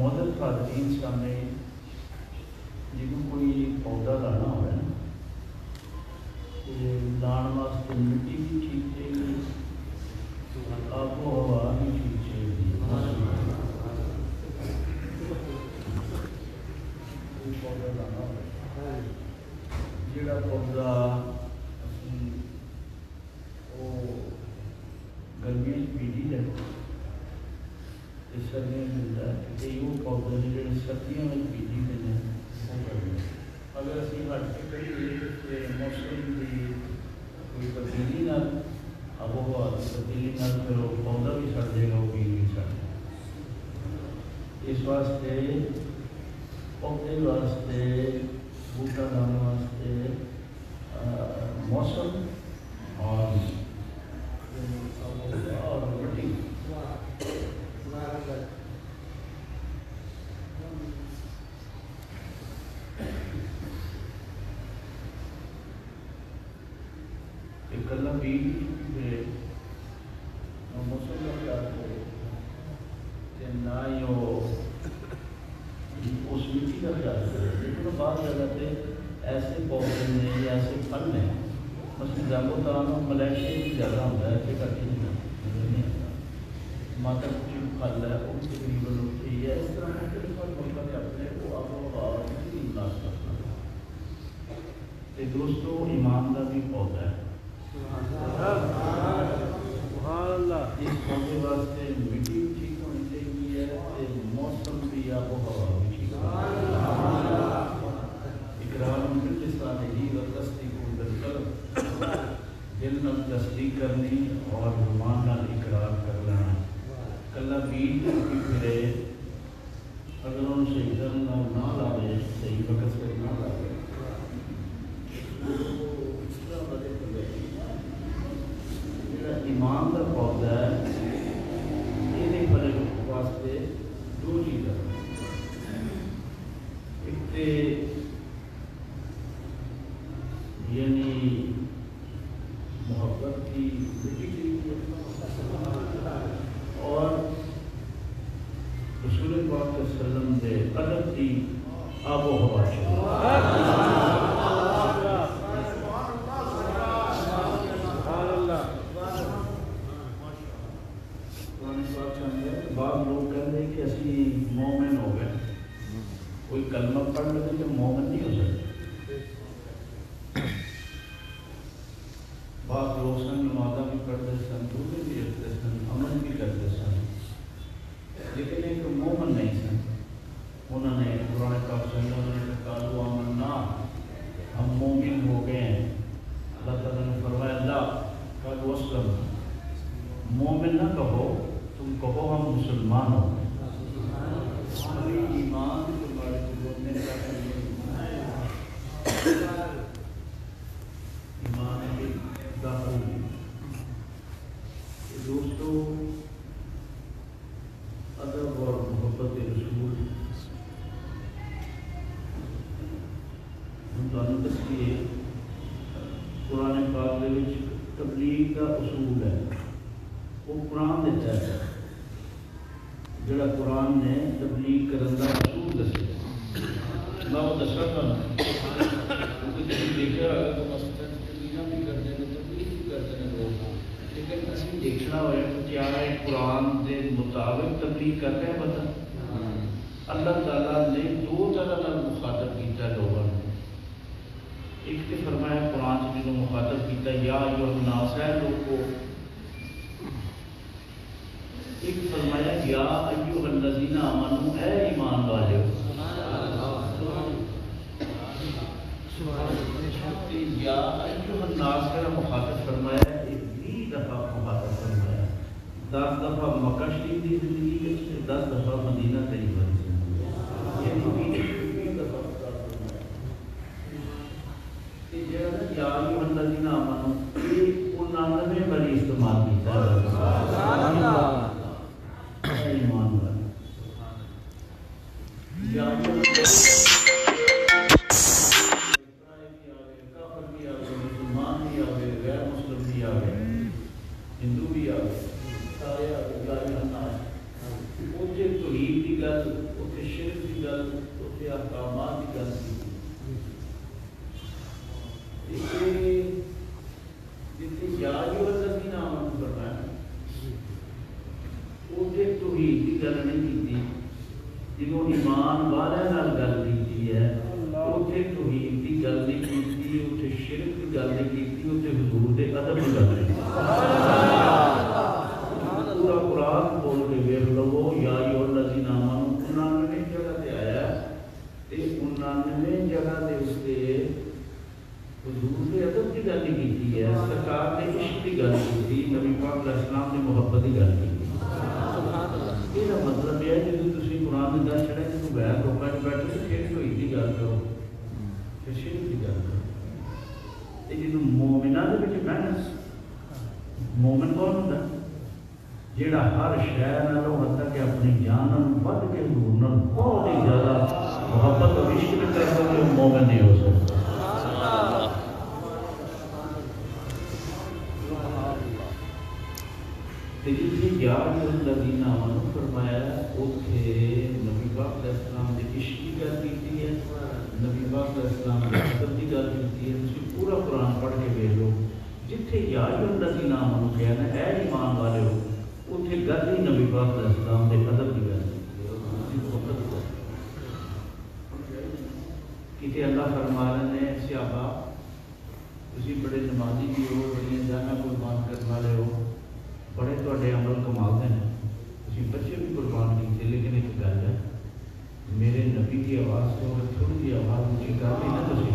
معزز حاضرین سامنے جنہوں کوئی پودا لانا ہوا نا لان واسطے مٹی بھی ٹھیک چاہیے، آب و ہوا بھی ٹھیک چاہیے. پودا لانا ہوا جڑا پودا گرمیاں پیڑی ہے سردیاں ملتا ہے کہ وہ پودے نے جڑے سردیاں میں پیڑی ہیں وہ کرنے. اگر اسی ہٹ کے کریے موسم کی کوئی تبدیلی نہ آب و ہوا کی تبدیلی نہ پھر وہ پودا بھی سڑ جائے گا، وہ پیڑ بھی سڑ جائے گا. اس واسطے پودے واسطے بوٹا لانے واسطے موسم اور مٹی کلا بیج موسم کا خیال کرے نہ ہی وہ اس مٹی کا خیال کرے. لیکن بعض جگہ پہ ایسے پودے ہیں یا ایسے پھل ہیں مثلاً جاگو تعالیٰ ملیشیا بھی زیادہ ہوتا ہے کہ کٹی نہیں ماتا کچھ پھل ہے وہ تقریباً اٹھتی ہے. اس طرح مختلف ملکوں کے اپنے وہ آب و ہوا کی انداز کرنا. دوستو ایمان کا بھی پودا ہے. اس پودے واسطے مٹی بھی ٹھیک ہونی چاہیے ہے، موسم بھی آب و ہوا بھی ٹھیک اقرار باللسانہ و تصدیق بالقلب، دل نال تصدیق کرنی اور زبان نال اقرار کر لینا. کلا بیج بھی پھرے اگر انہوں صحیح طرح نہ لاوے صحیح وقت سے نہ لاوے ایمان کا پودا ہے. یہ پھل واسطے دو چیزیں، ایک یعنی محبت کی مٹی چاہیے اور رسول پاک صلی اللہ علیہ وسلم کے ادب کی آب و ہوا چاہیے. بعض لوگ کہتے ہیں کہ اسی مومن ہو گئے، کوئی کلمہ پڑھ لیتے تو مومن نہیں ہو سکتے. بعض لوگ سن نمازہ بھی پڑھتے سن، روزے بھی رکھتے سن، عمل بھی کرتے سن، لیکن ایک مومن نہیں سن. انہوں نے قرآن پاک صلی اللہ علیہ وسلم قالوا آمنا، ہم مومن ہو گئے ہیں. اللہ تعالیٰ نے فرمایا لا قالوا اسلم، مومن نہ کہو، تم کہو ہم مسلمان ہو گئے. ایمان ایمان داخل. دوستو ادب اور محبت رسول ہم دونوں دسیے قرآن پاک میں تبلیغ کا اصول ہے. وہ قرآن دیتا ہے جڑا قرآن نے تبلیغ کرنے کا اصول دسیا. میں وہ دسا تھا کیونکہ تم دیکھا تو مسجد تبلیغ بھی کرتے ہیں، تبلیغ بھی کرتے ہیں لوگ، لیکن اسی دیکھنا ہوا کہ کیا ہے قرآن کے مطابق تبلیغ کرتے ہیں. پتہ اللہ تعالیٰ نے دو طرح مخاطب کیا لوگوں نے. ایک تو فرمایا قرآن سے جنہوں مخاطب کیا یا ایھا الناس ہے لوگوں، ایک فرمایا یا ایھا الذین آمنوا اے ایمان والے. یا ایھا الناس کا مخاطب فرمایا 20 دفعہ مخاطب فرمایا. 10 دفعہ مکہ شریف کی زندگی میں، 10 دفعہ مدینہ طیبہ کی زندگی میں، یعنی 20 دفعہ فرمایا. یا ایھا الذین آمنوا یہ 99 باری استعمال کیا ہے. ایمان والے یا کافر بھی آگے، مسلمان بھی آگے، غیر مسلم بھی آگے، ہندو بھی آگے، سارے آگے. یا الناس اتنے توحید کی گل اتنے کی گل نہیں کی، اتنے حضور کے ادب کی گل نہیں. پورا قرآن بول کے ویخ لو، یا ایھا الذین آمنوا 99 جگہ تے آیا تے 99 جگہ دے اتنے حضور کے ادب کی گل نہیں کی ہے، سرکار نے عشق کی گل کی، نبی پاک علیہ السلام نے محبت کی گل کی. یہ مطلب یہ ہے جب تم قرآن میں دس چڑھے تو بغیر لوگوں نے بیٹھے تو پھر کوئی کی گل کرو، پھر شرک کی گل کرو. جب مومنہ کے محنت مومن کون ہوتا جہاں ہر شہر حتیٰ کہ اپنی جان ود کے حضور بہت ہی زیادہ محبت اور عشق میں کرتا ہے، وہ مومن نہیں ہو سکتا. جتنے یا الذین آمنوا فرمایا اتنے نبی پاک علیہ السلام نے عشق کی گل کی ہے، نبی پاک علیہ السلام نے ادب کی گل کی ہے. تم پورا قرآن پڑھ کے ویکھ لو، جتنے یا الذین آمنوا کہنا اے ایمان والے ہو، اتنے گل ہی نبی پاک علیہ السلام نے ادب کی گل کی. اللہ فرما رہے ہیں صحابہ تسی بڑے نمازی بھی ہو، بڑی جانا قربان کرنے والے ہو، بڑے تھوڑے عمل کمال ہیں، تسی بچے بھی قربان کیتے، لیکن ایک گل ہے میرے نبی کی آواز تو تھوڑی جی آواز اونچی کر دی نا تسی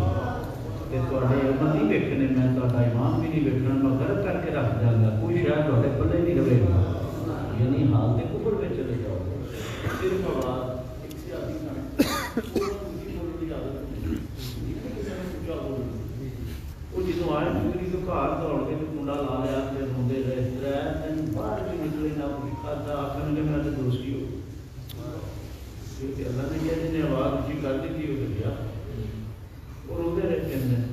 کہ تھوڑے عمل نہیں ویکھنے، میں تہاڈا ایمان بھی نہیں ویکھنا، میں غرق کر کے رکھ داں گا، کوئی شاید تہاڈے پلے نہیں رہے گا، یعنی حال کے کفر میں چلے جاؤ گے. صرف آواز ایک سیاسی وہ جدو آئے پوری تو گھر دوڑ کے کنڈا لا لیا، پھر روندے رہے 3 دن باہر بھی نکلے نہ کچھ کھاتا، آخر میں میرا تو دوستی ہو کیونکہ اللہ نے کیا جن نے آواز اونچی کر دی تھی وہ گیا، وہ روندے رہے 3 دن.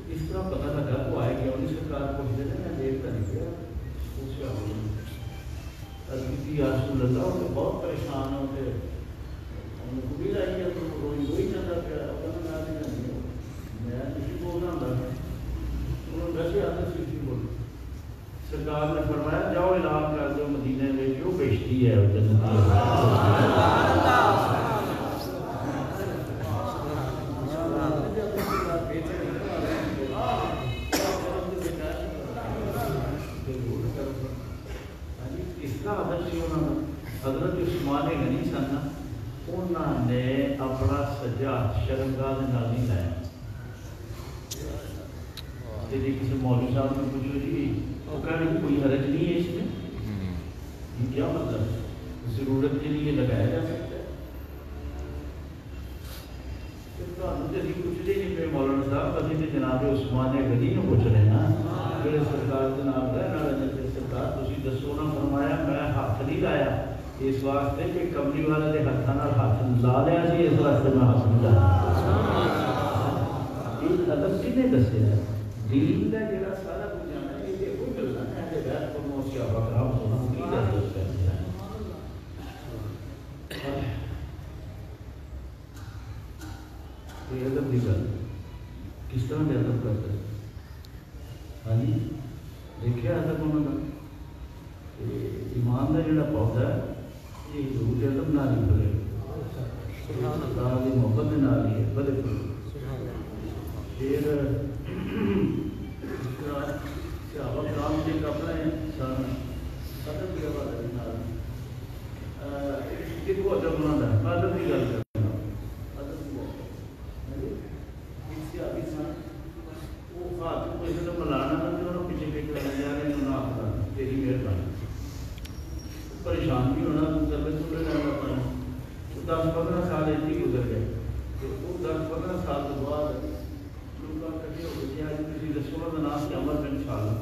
اس طرح پتہ لگا وہ آئے گیا، انہیں سرکار پوچھتے ہیں میں دیکھتا نہیں گیا اس کا یا رسول اللہ وہ بہت پریشان ہوتے انہوں کو بھی لائی ہے تو روئی وہی جاتا پیا اپنا میں نہیں ہوں میں کسی بولنا ہوں انہوں نے ویسے آتے سی بول. سرکار نے فرمایا جاؤ اعلان کر دو مدینے میں جو بیشتی ہے وہ جنتی حضرت عثمان غنی سن، انہوں نے اپنا سجاد شرمگاہ نہیں لایا. جی کسی مولوی صاحب نے پوچھو جی وہ کہنے کی کوئی حرج نہیں ہے اس میں، یہ کیا مطلب ضرورت کے لیے لگایا جا سکتا ہے. پوچھتے نہیں پہ مولانا صاحب ابھی تو جناب عثمان غنی نے پوچھ رہے ہیں پھر سرکار جناب سرکار تھی دسو نہ فرمایا میں ہاتھ نہیں لایا اس واسطے کہ کمری والے کے ہاتھوں ہاتھ لا لیا سی، اس واسطے میں ہاتھ نہیں لایا. یہ ادب کنے دسیا دین کا جڑا سارا کچھ جانا ہے یہ وہ گلاں ہیں کہ غیر کو صحابہ کرام سنوں کی دس کرتے ہیں. یہ ادب کی گل کس طرح کے ادب کرتے ہیں. ہاں جی دیکھا ادب انہوں کا ایمان کا جڑا پودا ہے یہ حضور کے ادب نال ہی پھلے، اللہ کی محبت کے نال ہی بڑے پھلے. پھر اس طرح صحابہ کرام کے کپڑے سن ادب کی حوالے نال ایک ادب انہوں کا ادب کی گل کرنا ادب کی ایک صحابی سن وہ ہاتھ کو کسی نے ملانا نہ انہوں پیچھے پیچھے جا رہے ہیں نہ آخر تیری مہربانی پریشان بھی ہونا کرنے چھوٹے رہنا پڑنا. 10-15 سال ایسے ہی گزر گئے تو وہ 10-15 سال کے بعد لوگ کٹھے ہو گئے آج کسی رسولوں کا نام سے عمر بن سالم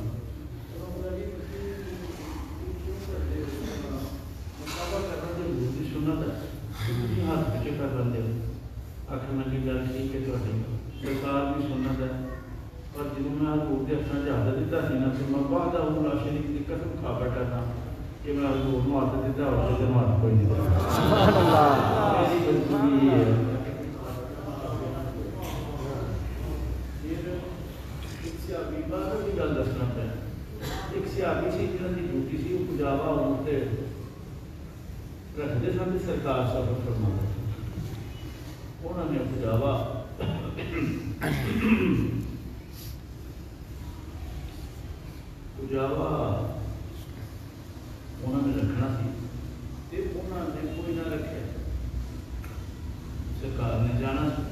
مقابلہ کرنا جو حضور کی سنت ہے ہاتھ پیچھے کر رہے ہو آخر میں کی گل ٹھیک ہے سرکار کی سنت ہے. اور جنہوں میں حضور کے اپنا جہاز دیتا سی نا تو میں بعد اللہ شریف کی قسم کھا بیٹھا تھا کہ میں حضور کو ہاتھ دیتا اور سے ہاتھ کوئی نہیں دیتا. گل دسنا پہ ایک سیابی سی جنہوں کی ڈیوٹی سی وہ پجاوا ہوتے رکھتے سن سرکار سفر فرما انہوں نے پجاوا پجاوا انہوں نے رکھنا سی تے انہوں نے کوئی نہ رکھے، سرکار نے جانا سی،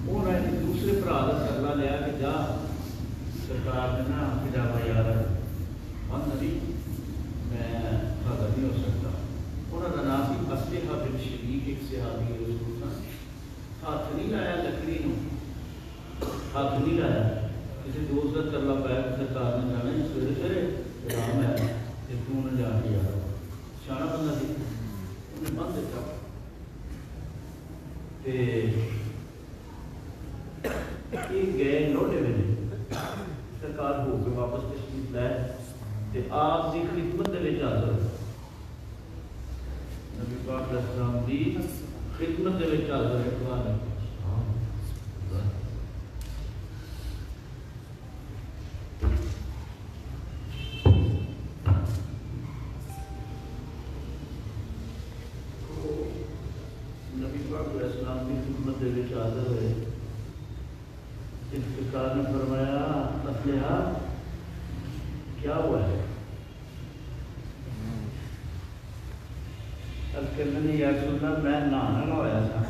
انہوں نے دوسرے بھرا کا سرلا لیا کہ جا سرکار نے نا پجاوا یار بند نہیں، میں حاضر نہیں ہو سکتا۔ انہوں کا نام سی اسلحہ بن شریک، ایک صحابی رسول تھا، ہاتھ نہیں لایا لکڑی نو، ہاتھ نہیں لایا، کسی دوست کا ترلا پایا سرکار نے جانا سویرے سویرے آرام ہے کہ توں نہ جا کے یار سیاح بندہ سی، انہیں بند دیتا یہ گئے لوٹے ویلے سرکار ہو کے واپس تشریف لائے تے آپ کی خدمت دے وچ حاضر نبی پاک علیہ السلام دی خدمت دے وچ حاضر ہے۔ نبی پاک علیہ السلام کی خدمت دے وچ حاضر ہوئے، سرکار نے فرمایا اسلحہ کیا ہوا ہے؟ کہنے نے یا رسول اللہ میں نہانا نہ ہوا تھا،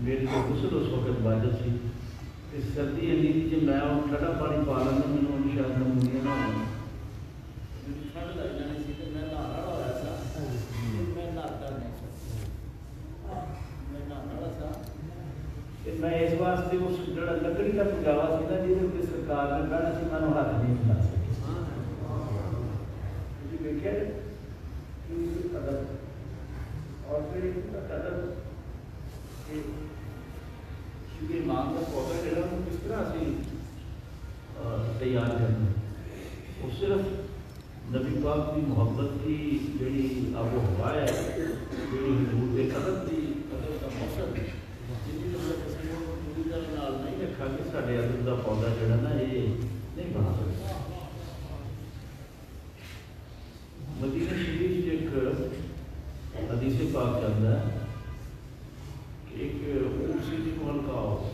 میری تو غسل اس وقت واجب سی، اس سردی اینی تھی کہ میں ٹھنڈا پانی پا لینا مجھے شاید نمونیا نہ ہونا، مجھے ٹھنڈ لگ جانی سی کہ میں نہانا نہ ہوا تھا، میں نہاتا نہیں سکتا، میں نہانا نہ تھا کہ میں اس واسطے اس جڑا لکڑی کا پجاوا سی نا جس کے سرکار نے کہنا سی میں ہاتھ نہیں بنا سکے، مجھے دیکھے قدر اور پھر قدر کیونکہ ایمان کا پودا جڑا وہ کس طرح سے تیار کرنا، وہ صرف نبی پاک کی محبت کی جڑی آب و ہوا ہے، جڑی حضور کے قدر کی قدر کا مقصد جن کی کسی کو پوری طرح نال نہیں رکھا کہ سارے ادب کا پودا جڑا نا یہ نہیں بنا سکتا۔ مدینہ شریف ایک حدیث پاک چلتا ہے کہ ایک اونٹ سی جی کو ہلکا ہو،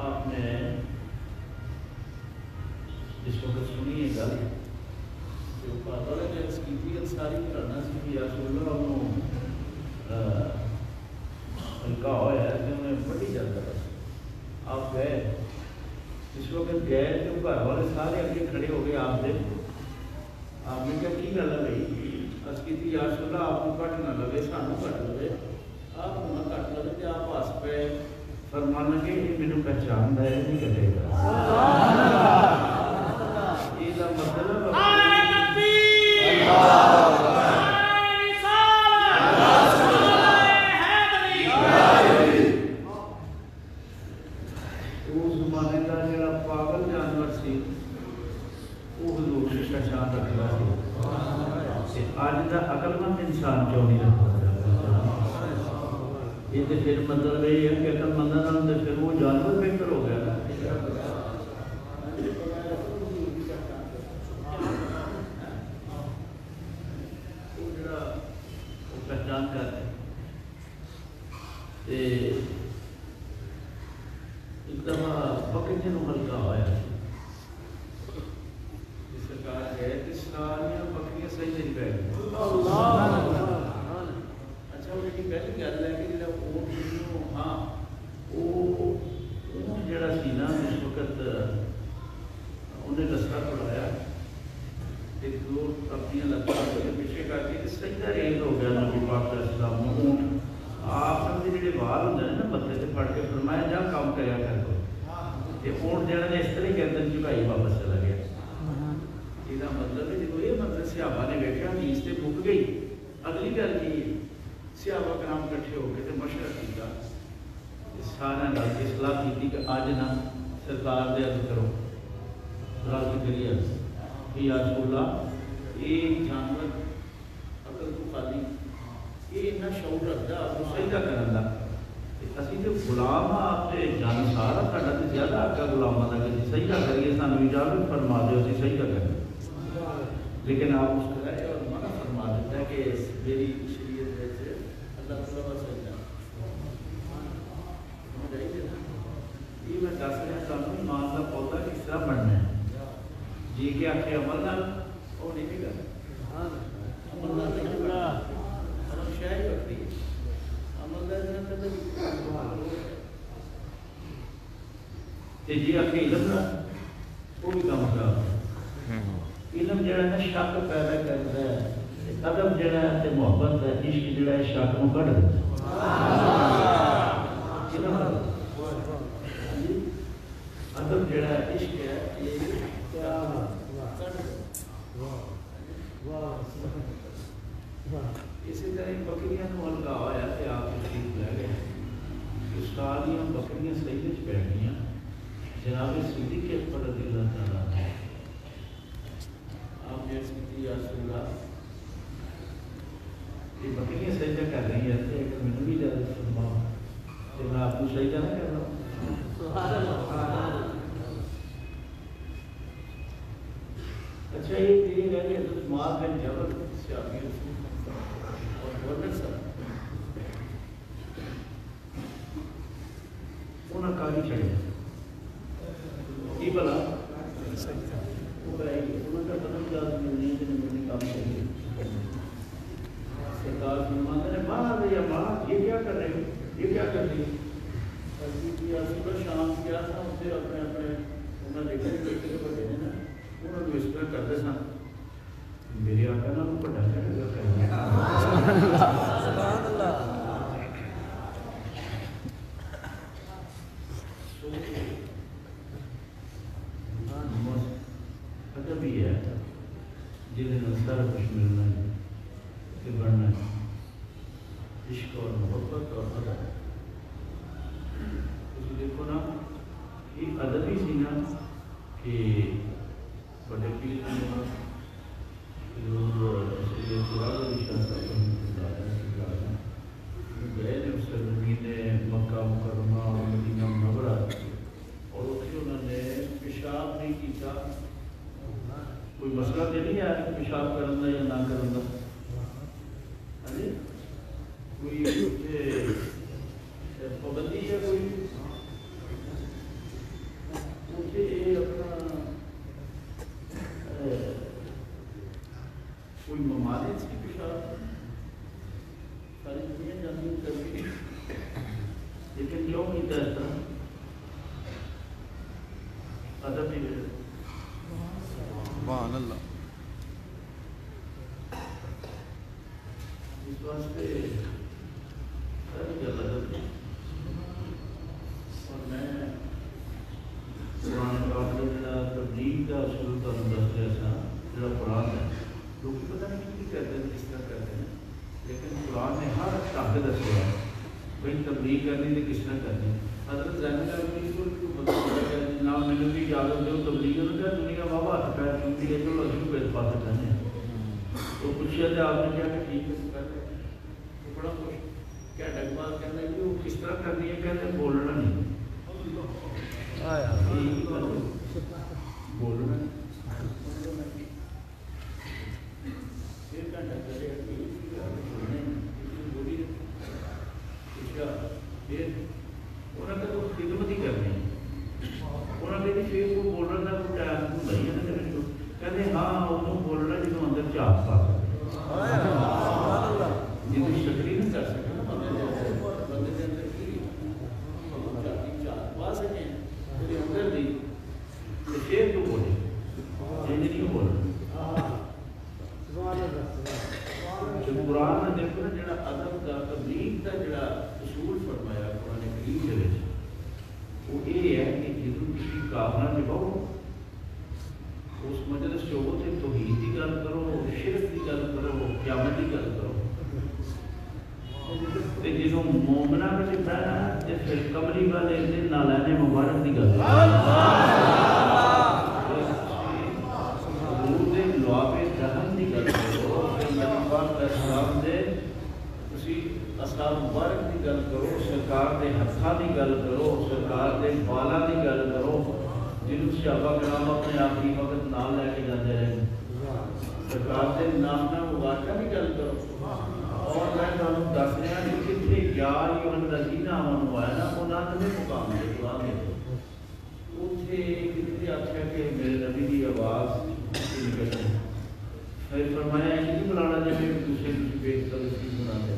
آپ نے جس وقت سنی ہے گل جو پاتا ہے کہ اس کی ساری کرنا سی کہ یا رسول اللہ انہوں ہلکا ہوا ہے کہ انہیں بڑی جلد ہے، آپ گئے اس وقت گئے تو گھر والے سارے اگے کھڑے ہو گئے آپ سے، آپ نے کہا کی گل ہے بھائی، اس کی تھی یا رسول اللہ آپ کو کٹ نہ لگے سانو کٹ لگے، آپ کو نہ کٹ لگے کہ آپ ہس پہ فرمانا کہ یہ میرے پہچان ہے نہیں کٹے گا، یہ مطلب انسان کیوں نہیں رکھتا، یہ تو پھر مطلب یہ ہے کہ اگر مندر نہ تو پھر وہ جانور بہتر ہو گیا نا، وہ پہچان کر ایک دفعہ بکریاں نو ہلکا ہوا سرکار ہے کہ ساریاں بکریاں صحیح نہیں پہ گئی، اچھا وہ پہلی گل ہے کہ جا ہاں وہ جڑا سی نا اس وقت انہیں رستہ چھڑایا دو اپنی لتاں پیچھے کر کے سجدہ ریز ہو گیا نبی پاک علیہ السلام اونٹ آپ کے جڑے وال ہوتے ہیں نا متھے سے پھڑ کے فرمایا جا کام کریا کر دو، یہ اونٹ جڑا نے اس طرح گردن جھکائی واپس چلا گیا، یہ مطلب ہے جب یہ مطلب صحابہ نے ویکھیا حدیث تے مک گئی، اگلی گل کی صحابہ کرام کٹھے ہو کے مشورہ کیا، سارا گل کے صلاح کی کہ اج نہ سرکار دے عرض کرو راضی کریے کہ یا رسول اللہ یہ جانور اگر تو خالی یہ نہ شعور رکھتا آپ کو سجدہ کرن دا، اسی تو غلام آپ سے جان سارا ساڈا تے زیادہ آقا غلاماں دا کہ سجدہ کریے سانو اجازت فرما دیو اسی سجدہ کریں، لیکن آپ اس کرائے اور منع فرما دیتا ہے کہ میری شریعت سے اللہ تعالیٰ کا سجدہ یہ میں جی آخر عمل نال وہ نہیں گا عمل نال نہیں گا عمل شاید کرتی ہے عمل نال جی آخر علم نہ وہ بھی کام خراب علم جڑا ہے شک پیدا کرتا ہے ادب جڑا ہے محبت ہے عشق جڑا ہے شک کو کٹ دیتا ادب جڑا ہے عشق ہے اسی طرح بکریاں ہلکا ہوا کہ آپ تشریف لے گئے استاد بکریاں صحیح بیٹھ گئی جناب صدیق اکبر رضی اللہ تعالیٰ آپ نے کی یا رسول اللہ یہ بکریاں سجدہ کر رہی ہیں ایک منٹ بھی زیادہ سنما کہ میں آپ کو سجدہ نہ کر رہا ہوں سبحان اللہ اچھا یہ تین ہے کہ حضرت معاذ بن جبل صحابی رسول اور گورنر صاحب انہوں نے کاری چڑھے کی بلا وہ کرائی گئی انہوں نے پتہ کیا ملنی ہے کہ ملنی کام چاہیے سرکار فرماتے ہیں باہر یا باہر یہ کیا کر رہے ہو یہ کیا کر رہی ہے صبح شام کیا تھا اسے اپنے انہوں نے دیکھا کہ بیٹے کو بڑے نا انہوں نے اس طرح کرتے سن میری آقا نا وہ بڑا سبحان اللہ ادب ہی ہے جنہیں سارا کچھ ملنا ہے کہ بڑھنا ہے عشق اور محبت اور ادب اس دیکھو نا یہ ادب ہی سی نا کہ بڑے پیر گئے نے اس زمین مکہ مکرمہ مدینہ منورہ اور اتنے انہوں نے پیشاب نہیں کیتا کوئی مسئلہ تو نہیں ہے کہ پیشاب کرنا یا نہ کرنا کوئی پابندی ہے کوئی اپنا کوئی ممالک کی پیشاب ساری دنیا جانتی کرتی لیکن کیوں نہیں کرتا ادب ہی سبحان اللہ اس واسطے اور میں قرآن پاک کا تبلیغ کا اصول کا دس رہا تھا جو قرآن ہے لوگ پتہ نہیں کیا کہتے ہیں کس طرح کہتے ہیں لیکن قرآن نے ہر طاقت دسیا ہے بھائی تبلیغ کرنی تو کس طرح کرنی حضرت زین العابدین کو نہ میں بھی اجازت دو تبلیغ کر دنیا بابا ہاتھ پیر چلتی ہے چلو اچھی پہ پاس کرنے تو پوچھا جائے آپ نے کیا کہ ٹھیک ہے تو بڑا خوش کیا ڈگمال کہنا ہے کہ وہ کس طرح کرنی ہے کہتے ہیں بولنا نہیں بولنا خدمت ہی کرنی انہوں نے پھر وہ بولنا کو ٹائم کہتے ہاں وہ بولنا جنہوں اندر چاپ پا جن کی شکری نہیں کر سکے بندے کے اندر کی چاپ پا سکیں اندر دی شیر تو بولے جن نہیں بولنا قرآن نے دیکھو نا جڑا ادب کا تبلیغ کا جڑا اصول فرمایا قرآن کریم دے وچ وہ یہ ہے کہ جدوں کسی کافر نے بہو اس مجلس چ ہو تے توحید کی گل کرو شرک کی گل کرو قیامت کی گل کرو تے جدوں مومناں وچ بہنا تے پھر کملی والے دے نالے مبارک کی گل حضور دے لعاب دہن کی گل کرو اسلام دے اسی اصحاب مبارک کی گل کرو سرکار دے ہتھاں دی گل کرو سرکار دے بالاں دی گل کرو جنہوں صحابہ کرام اپنے آخری وقت نام لے کے جاتے رہے سرکار دے نامہ مبارکہ کی گل کرو اور میں تمہیں دس رہا کہ کتنے یا الذین آمنوا ہے نا انہاں نے مقام دے دعا دے اتنے کتنے آخیا کہ میرے نبی کی آواز بیٹھ کر اس کی بنا دے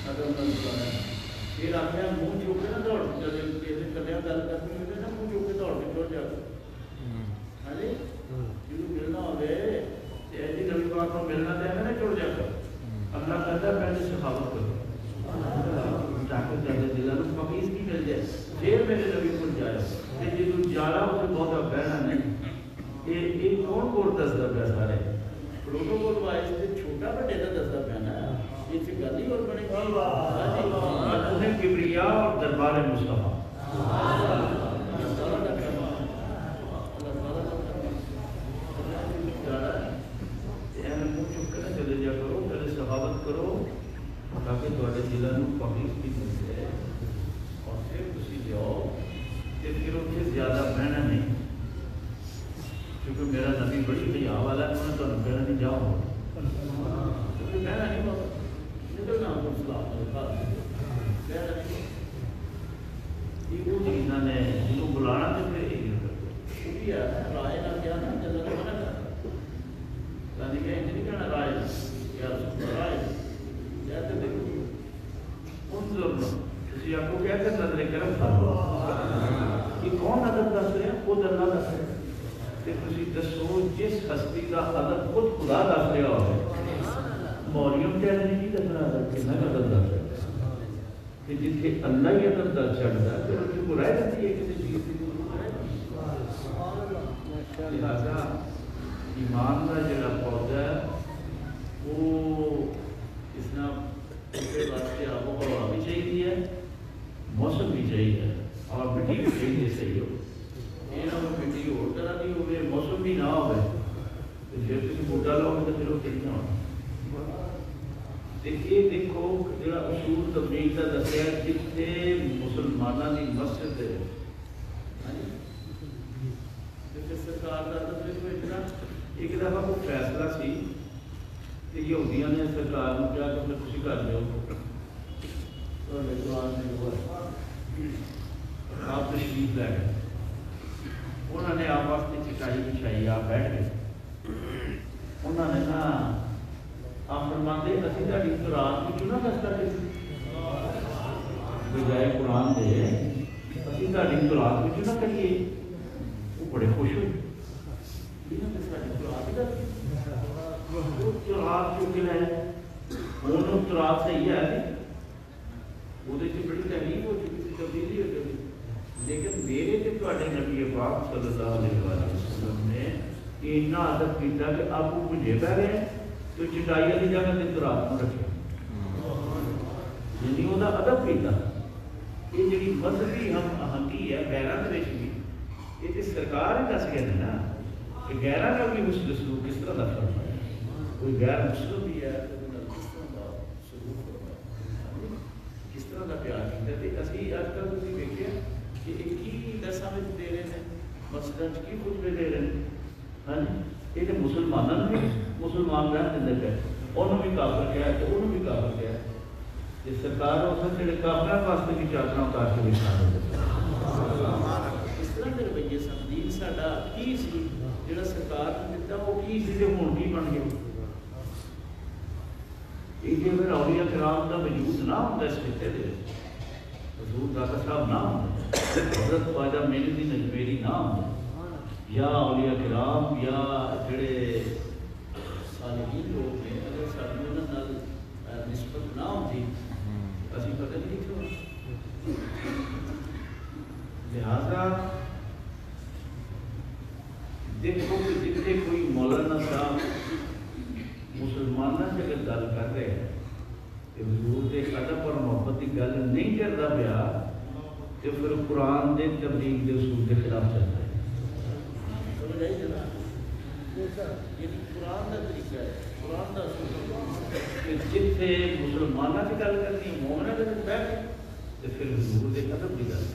ادب نہ بلانا پھر آخر منہ چوک کے نہ دوڑ جب کسی کلیا گل کرنی ہوئے نا منہ چوک کے دوڑ کے چھوڑ جاتا ہاں جی جب ملنا ہوئے ایسی نبی پاک کو ملنا دے نا چھوڑ جاتا اللہ کہتا ہے پہلے سخاوت کرو تاکہ زیادہ دلوں میں فقیس کی مل جائے پھر میرے نبی کو جائے کہ جب جانا اسے بہت بہنا نہیں یہ کون کون دستا پیا سارے پروٹوکول وائز سے چھوٹا بڑے کا دستا پیا نا یہ سے گل ہی اور بنے گی کبریا اور دربار مصطفیٰ چلے جا کرو پہلے سخاوت کرو تاکہ تھوڑے دلوں میں فقیس کی مل جائے اور پھر تھی جاؤ کہ پھر اتنے زیادہ بہنا نہیں کیونکہ میرا نبی بڑی حیا والا ہے انہوں نے کہنا نہیں جاؤ کیونکہ بہنا نہیں بابا نکلنا کو سلام بہنا نہیں یہ وہ چیزاں نے جنہوں بلانا تو پھر یہ کرتے وہ بھی ہے رائے نہ کیا نا جلد منع کرتا یعنی کہ نہیں کہنا رائے یا رائے کہتے دیکھو ان ضرور کسی آپ کو کہتے نظر کرم فرما یہ کون ادب دس رہے ہیں خود اللہ دس رہے ہیں کہ تسی دسو جس ہستی کا ادب خود خدا دس رہا ہے مولیوں کہتے ہیں کہ دسنا ادب کتنا ادب دس رہا ہے کہ جتنے اللہ ہی ادب دس چڑھتا ہے پھر ان کو رائے جاتی ہے کسی چیز کی لہذا ایمان کا جڑا پودا ہے وہ اس نے اسے واسطے آب و ہوا بھی چاہیے ہے موسم بھی چاہیے اور مٹی بھی چاہیے صحیح ہو یہ نہ مٹی اور طرح کی ہوئے موسم بھی نہ ہوئے تو پھر تھی بوٹا لاؤ گے تو پھر وہ کتنا ہونا یہ دیکھو جڑا اصول تبلیغ کا دسیا جتنے مسلمانوں کی مسجد ہے سرکار کا تو اتنا ایک دفعہ کو فیصلہ سی کہ یہودیاں نے سرکار کو کیا کہ خوشی کر لو آپ تشریف لے گئے انہوں نے آپ واسطے چٹائی بچھائی آپ بیٹھ گئے انہوں نے نا آپ فرماتے اسی تاری قرآن کو چنا دستا بجائے قرآن دے اسی تاری قرآن کو چنا کریے وہ بڑے خوش ہوئے چراغ چکے ہے وہ چراغ صحیح ہے وہ بڑی تحریک ہو چکی تھی تبدیلی ہو چکی لیکن میرے سے تھوڑے نبی پاک صلی اللہ علیہ وسلم نے اتنا ادب کیا کہ آپ کو مجھے پہ گئے تو چٹائی والی جگہ سے چراغ کو رکھے یعنی وہ ادب کیا یہ جی مذہبی ہم آہنگی ہے غیران بھی یہ تو سرکار ہی دس گئے نا کہ غیران کا بھی مسلم سلوک کس طرح کا فرما ہے کوئی غیر مسلم بھی ہے کس طرح کا سلوک فرما کس طرح کا پیار کیا اسی اج کل تھی دیکھے کہ ایک ہی درساں میں دے رہے ہیں مسجد کی خطبے دے رہے ہیں ہاں جی یہ مسلمانوں نے مسلمان رہن دے پہ انہوں بھی کافر کیا ہے تو انہوں بھی کافر کیا ہے یہ سرکار اس نے کافر واسطے بھی چادر اتار کے بچھا دیتے اس طرح کے رویے سن دین ساڈا کی سی جڑا سرکار نے دتا وہ کی سی تے ہن کی بن گیا یہ کہ اگر اولیاء کرام کا وجود نہ ہوتا اس خطے دے حضور داتا صاحب نہ ہوتا حضرت خواجہ میری نجمیری نہ ہوتا یا اولیاء کرام یا جڑے صالحین لوگ ہیں اگر ساڈی انہاں نال نسبت نہ ہوتی اسی پتہ نہیں کیوں لہذا دیکھو کہ جتنے کوئی مولانا صاحب مسلمانوں سے اگر گل کر رہے ہیں کہ حضور کے ادب اور محبت کی گل نہیں کرتا پیا تو پھر قرآن کے تبلیغ کے اصول کے خلاف چلتا ہے قرآن کا طریقہ ہے قرآن کا اصول جتنے مسلمانوں کی گل کرنی ہے مومنوں کے بیٹھ تو پھر حضور کے ادب کی گل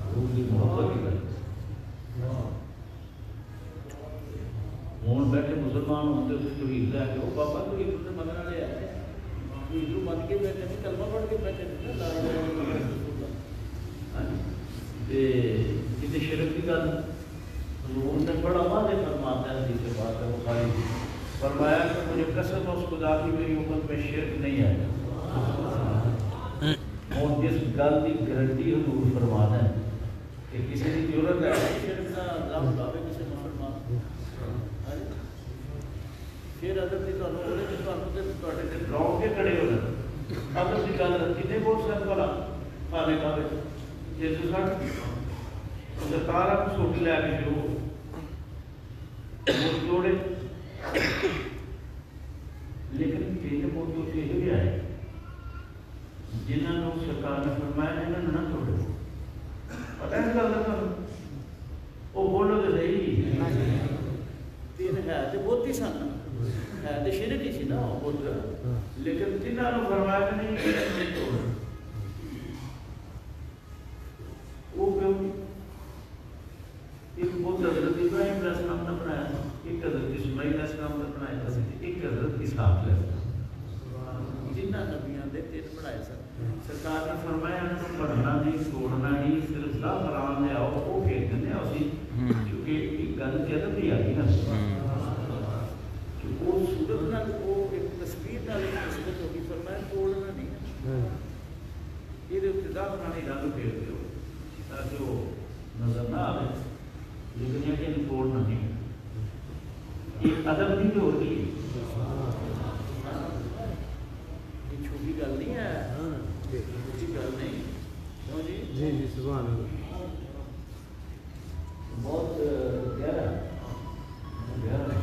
حضور کی محبت کی گل ہوں بیٹھے مسلمان ہوتے اسے توحید لے کے وہ پاپا توحید سے مننے والے آئے توحید من کے بیٹھے تھے کلمہ پڑھ کے بیٹھے تھے لا الہ الا اللہ کسی شرک کی گل حضور نے بڑا واضح فرماتا ہے حدیث پاک ہے بخاری فرمایا کہ مجھے قسم اس خدا کی میری امت میں شرک نہیں آئے گا. اور جس گل کی گارنٹی حضور فرمانا ہے کہ کسی کی ضرورت ہے شرک کا لفظ لاوے کسی مسلمان پھر ادب کی ڈراؤ کے کھڑے ہو جاتے ادب کی گل کتنے بول سکتے بلا کھانے کا جس سرکار آپ سوٹ لے کے شروع جوڑے لیکن تین موضوع یہ بھی آئے جنہوں نے سرکار نے فرمایا انہوں نے نہ چھوڑے پتہ ہے گل کا وہ بولو تو صحیح تین ہے تو بہت ہی سن ہے تو شرک ہی سی نا وہ لیکن جنہوں نے فرمایا کہ نہیں چھوڑے وہ کیوں ایک بہت حضرت ابراہیم علیہ السلام نے بنایا ایک حضرت اسماعیل علیہ السلام نے بنایا ایک حضرت اسحاق علیہ السلام جنہ نبیاں دے تین بنائے سن سرکار نے فرمایا انہوں پڑھنا نہیں چھوڑنا نہیں صرف دس آرام لے آؤ وہ پھیر دینے اسی کیونکہ ایک گل ادب بھی آ گئی نا کہ وہ صورت نہ وہ ایک تصویر نہ ایک نسبت ہوگی فرمایا توڑنا نہیں یہ ابتدا بنانی رنگ پھیر دیو تاکہ وہ نظر نہ آئے لیکن یہ کہ توڑنا نہیں یہ ادب نہیں جو ہوتی یہ چھوٹی گل نہیں ہے چھوٹی گل نہیں کیوں جی جی جی سبحان اللہ بہت گہرا گہرا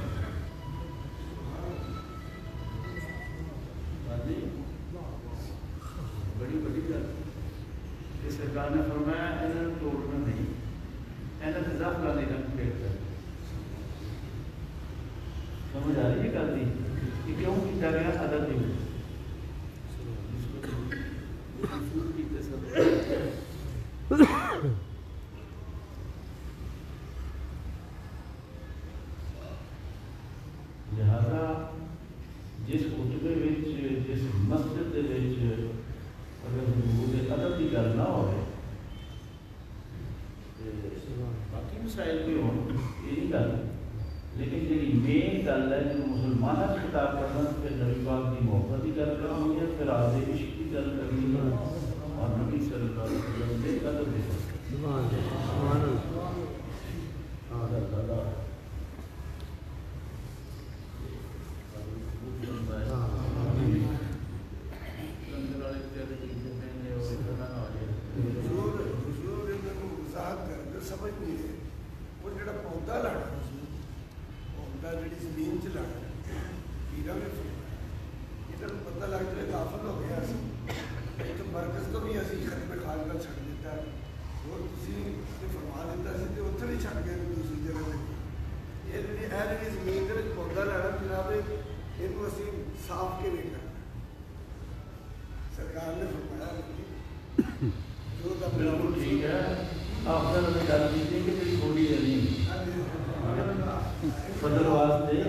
بڑی بڑی گل سرکار نے فرمایا انہوں نے توڑنا نہیں انہوں نے ضبط کرنے کا پھیرتا سمجھ آ رہی ہے گل نہیں کہ کیوں کیا گیا ادب نہیں لہذا جس خطبے جس مسجد اگر حضور ادب کی گل نہ ہو باقی مسائل بھی ہو یہ گل لیکن جی مین گل ہے جب مسلمانوں سے خطاب کرنا پھر نبی پاک کی محبت کی گل کرنی ہے پھر آدھے عشق کی گل کرنی ہے اور نبی صلی اللہ علیہ وسلم نے ادب دے سمجھ نہیں ہے وہ جڑا پودا لانا پودا جڑی زمین چ لانا پیرا نے یہ پتہ لگ جائے غافل ہو گیا تو مرکز تو بھی اسی ختم خالقہ چھڑ دیتا ہے اور تسی فرما دیتا سی تو اتنے ہی چھڑ گئے دوسری جگہ پہ یہ جڑی زمین کے پودا لانا جناب یہ اسی صاف کے نہیں کرنا سرکار نے فرمایا جو بالکل ٹھیک ہے آپ نے گل کی کہ میری تھوڑی ہے نہیں فضل واسطے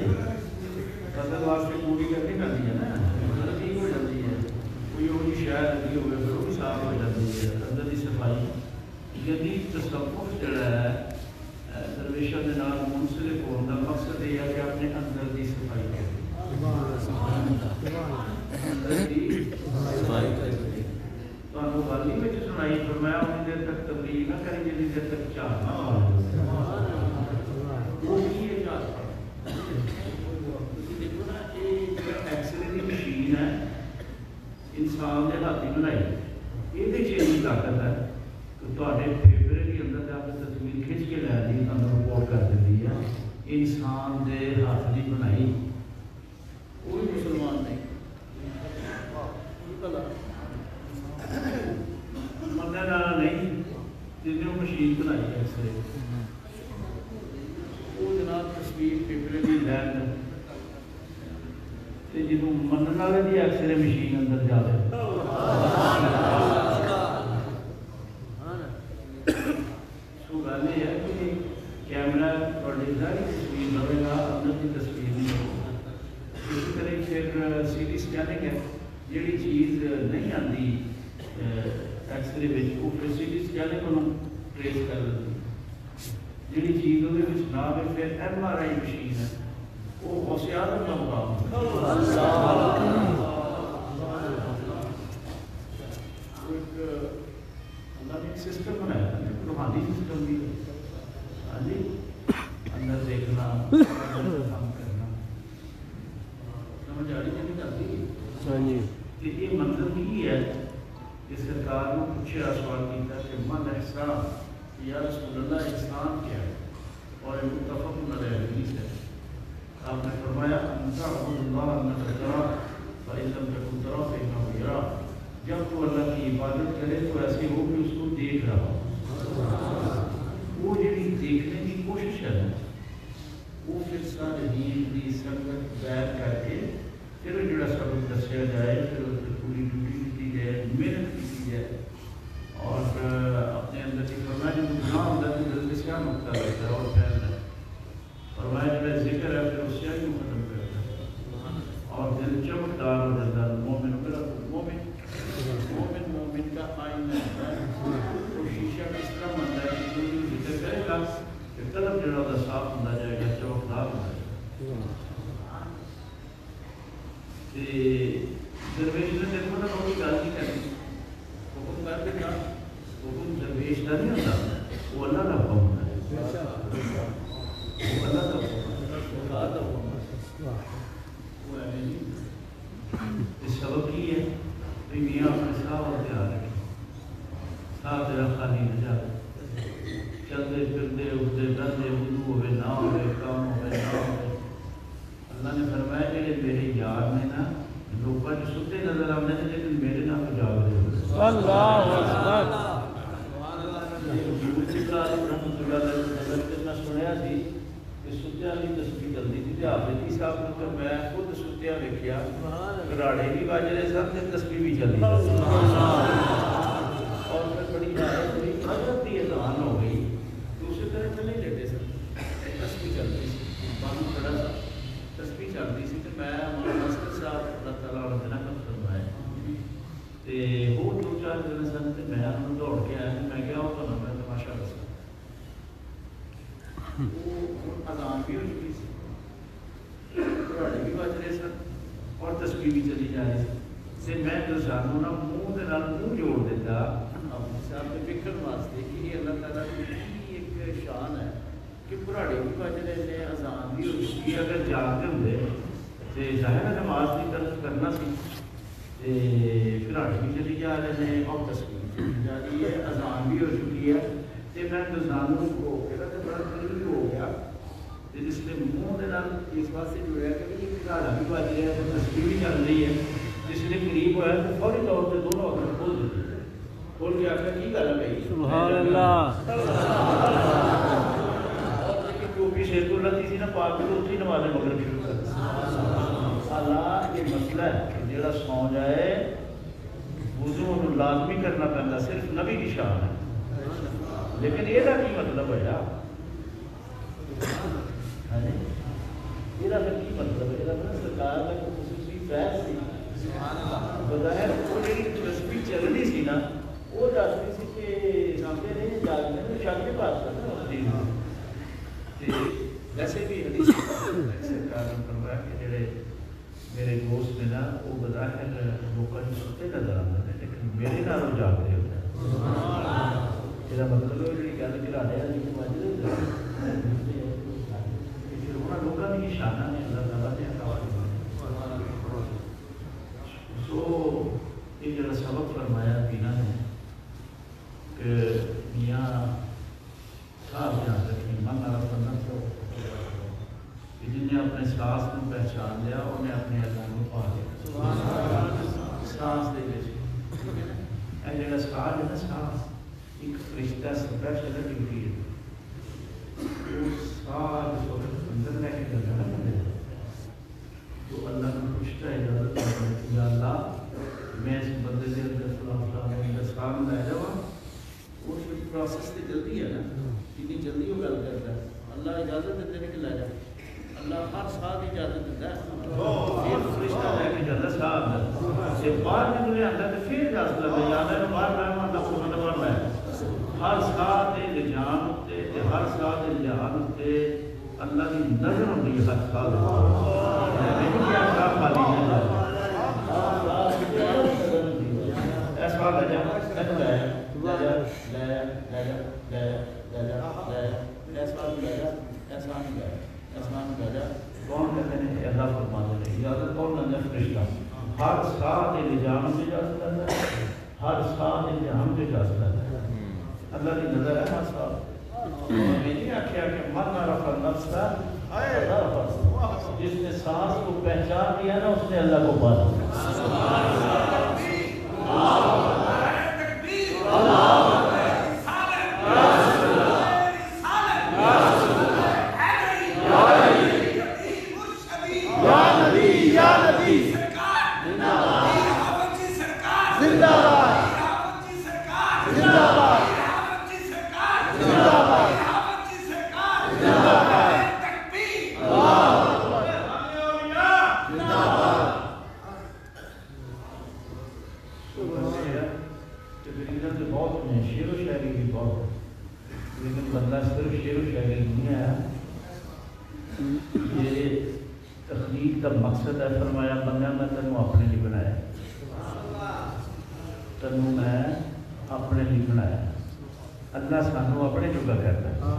پوری کرنی پڑتی ہے نا ٹھیک ہو جاتی ہے کوئی وہی شہر لگی ہوئے پھر وہ بھی صاف ہو جاتی ہے اندر کی صفائی جدید تصوف جڑا ہے درویشوں کے نام منسلک ہونے کا مقصد یہ ہے کہ اپنے اندر کی صفائی کرے تو والی میں سنائی فرمایا اتنی دیر تک تبلیغ نہ کریں جتنی دیر تک چاہنا وہ بھی یہ چاہتا دیکھو نا یہ ایکسرے کی مشین ہے انسان کے ہاتھ ہی بنائی یہ چیز طاقت ہے کہ تھوڑے فیفڑے کے اندر آپ تصویر کھچ کے لے دی اندر رپورٹ کر دیتی ہے انسان کے ہاتھ کی بنائی کوئی مسلمان نہیں مننے والا نہیں جن نے مشین بنائی ہے ایکسرے وہ جناب تصویر پیپرے کی لین جنوں مننے والے کی ایکسرے مشین اندر جائے سو گل یہ ہے کہ کیمرہ تھوڑی ساری تصویر لوے گا اندر کی تصویر نہیں ہوگا اسی طرح پھر سی ٹی اسکیننگ ہے جیڑی چیز نہیں آتی ایکسرے وہ پھر سی ٹی اسکیننگ کو ٹریس کر لیتی جیڑی چیز وہ نہ پھر ایم آر آئی مشین ہے وہ غوث اعظم کا مقام اللہ نے ایک سسٹم بنایا تھا، روحانی سسٹم بھی ہے. ہاں جی، اندر دیکھنا، کام کرنا، سمجھ آ رہی ہے نہیں آتی؟ ہاں جی. یہ مطلب یہی ہے کہ سرکار نے پوچھا، سوال کیا کہ من احسان، یا رسول اللہ احسان کیا ہے؟ اور متفق علیہ حدیث ہے. آپ نے فرمایا انت عبد اللہ انک تراہ فإن لم تکن تراہ فإنہ یراک. جب تو اللہ کی عبادت کرے تو ایسے ہو کہ اس کو دیکھ رہا ہو. وہ جڑی دیکھنے کی کوشش ہے نا، وہ پھر صالحین کی سنگت بیٹھ کر کے پھر جڑا سبق دسیا جائے، پھر اس پہ پوری ڈیوٹی کی جائے، محنت کی جائے. اور اپنے اندر کی فرمایا جو گناہ ہوتا ہے تو دل سے کیا نقطہ رہتا ہے اور پھیلنا ہے. فرمایا جو ذکر ہے پھر اس سے کیوں ختم کرتا ہے اور دل چمکدار ہو جاتا ہے. مومن مومن کا آئینہ ہے. وہ شیشہ کس طرح بنتا ہے کہ جو ذکر کرے گا کہ قلب جڑا ہوتا صاف ہوتا جائے گا، چمکدار ہوتا جائے گا. درویش نے دیکھو نا کوئی گل نہیں کرنی، حکم کر کے جا. حکم درویش کا نہیں ہوتا، وہ اللہ کا حکم ہوتا ہے. وہ اللہ کا حکم ہے، وہ ایویں نہیں. اس سبب کی ہے کہ میاں اپنے ساہ اور دھیان رکھے. ساہ تیرا خالی نہ جائے، چلتے پھرتے اٹھتے بہتے وضو ہوئے نہ ہوئے، کام ہوئے نہ ہوئے. اللہ نے فرمایا کہ میرے یار نے نا لوگوں جو ستے نظر آتے ہیں لیکن میرے نام کو جاگ رہے ہوئے. اللہ اکبر. میں سنیا سی کہ ستیا کی تسبیح چلتی تھی. حافظی صاحب نے تو میں خود ستیا دیکھا، گراڑے بھی بج رہے سن تے تسبیح بھی چلی. اور پھر بڑی حضرت کی اذان ہو گئی تو اسی طرح چلے لیتے سن، تسبیح چلتی سی. بانو کھڑا سا، تسبیح چلتی سی. تو میں مسجد صاحب اللہ تعالیٰ نے رحمت فرمائے تے وہ دو چار جنے سن تے میں انہوں دوڑ کے آیا. میں کیا ہوتا نا میں تماشا دسا. اذان بھی ہو چکی سی، گھراڑے بھی بج رہے سن اور تسبیح بھی چلی جا رہی سی. میں جو سانوں نا منہ کے نال منہ جوڑ دیتا اپنے صاحب کے فکر واسطے کہ یہ اللہ تعالیٰ کی ایک شان ہے کہ گھراڑے بھی بج رہے ہیں، اذان بھی ہو چکی ہے. اگر جاگتے ہوئے تو ظاہر ہے نماز کی طرف کرنا سی، گھراڑے بھی چلی جا رہے ہیں اور تسبیح بھی چلی جا رہی ہے، اذان بھی ہو چکی ہے. میں دسانوں کو بڑا قریب ہو گیا. جس نے منہ کے نال اس واسطے جڑیا کہ گھراڑا بھی بج رہا ہے، تسبیح بھی چل رہی ہے. جس نے قریب ہوا ہے تو فوری طور پہ دونوں اکھر کھول دیتے، کھول کے آخر کی گل ہے بھائی سبحان اللہ. لیکن ٹوپی شیر کو لگتی سی نا پاک تو اسی نماز مغرب شروع کر دی. اللہ یہ مسئلہ ہے کہ جڑا سو جائے وضو لازمی کرنا پڑتا، صرف نبی کی شان ہے. لیکن یہ کی مطلب ہے یار، یہ کی مطلب ہے سرکار کا خصوصی فیض سی. بظاہر وہ جی تسبیح چلنی سی نا، وہ دستی سی کہ سامنے نہیں جاگنے میں شک کے پاس کرنا اس چیز. ویسے بھی حدیث سرکار نے فرمایا کہ جڑے میرے دوست نے نا وہ بظاہر لوگوں کو ستے نظر آتے ہیں لیکن میرے نال وہ جاگ رہے ہوتے ہیں. یہ مطلب ہے جی گل گھراڑے والی بج رہے لوگوں کی شانہ نے اللہ تعالیٰ نے سو یہ جڑا سبق فرمایا پینا نے کہ میاں صاحب جان رکھیں من نہ رکھنا تو جن نے اپنے ساس کو پہچان لیا انہیں اپنے اللہ کو پا لیا. ساس دے یہ جڑا ساس ہے نا، ساس ایک فرشتہ سپیشل ڈیوٹی ہے. سارے اندر لے کے جانا نا بندے تو اللہ کو پوچھتا ہے یا اللہ میں اس بندے کے اندر فلاں سال لے جاؤں. اس پروسیس تو جلدی ہے نا، جتنی جلدی وہ گل کرتا ہے. اللہ اجازت دیتے ہیں کہ لے جاؤ. اللہ ہر سال اجازت دیتا ہے. فرشتہ لے کے جاتا سال سے باہر نکلے آتا تو پھر دس لگا یاد ہے باہر میں ہر سال لے جان ہوتے ہر سال لے جان ہوتے اللہ کی نظر ہوتی ہے. ہر سال کون کہتے ہیں اللہ فرماتے ہیں اجازت کون نظر فرشتہ ہر ساتھ نظام سے اجازت ہے ہر ساتھ امتحان سے اجازت ہے اللہ کی نظر ہے ہر ساتھ میں نہیں آخیا کہ من عرف النفس کا جس نے سانس کو پہچان لیا نا اس نے اللہ کو پا لیا مقصد ہے فرمایا بندہ میں تینوں اپنے لیے بنایا تینوں میں اپنے لیے بنایا اللہ سانوں اپنے جگہ کرتا ہے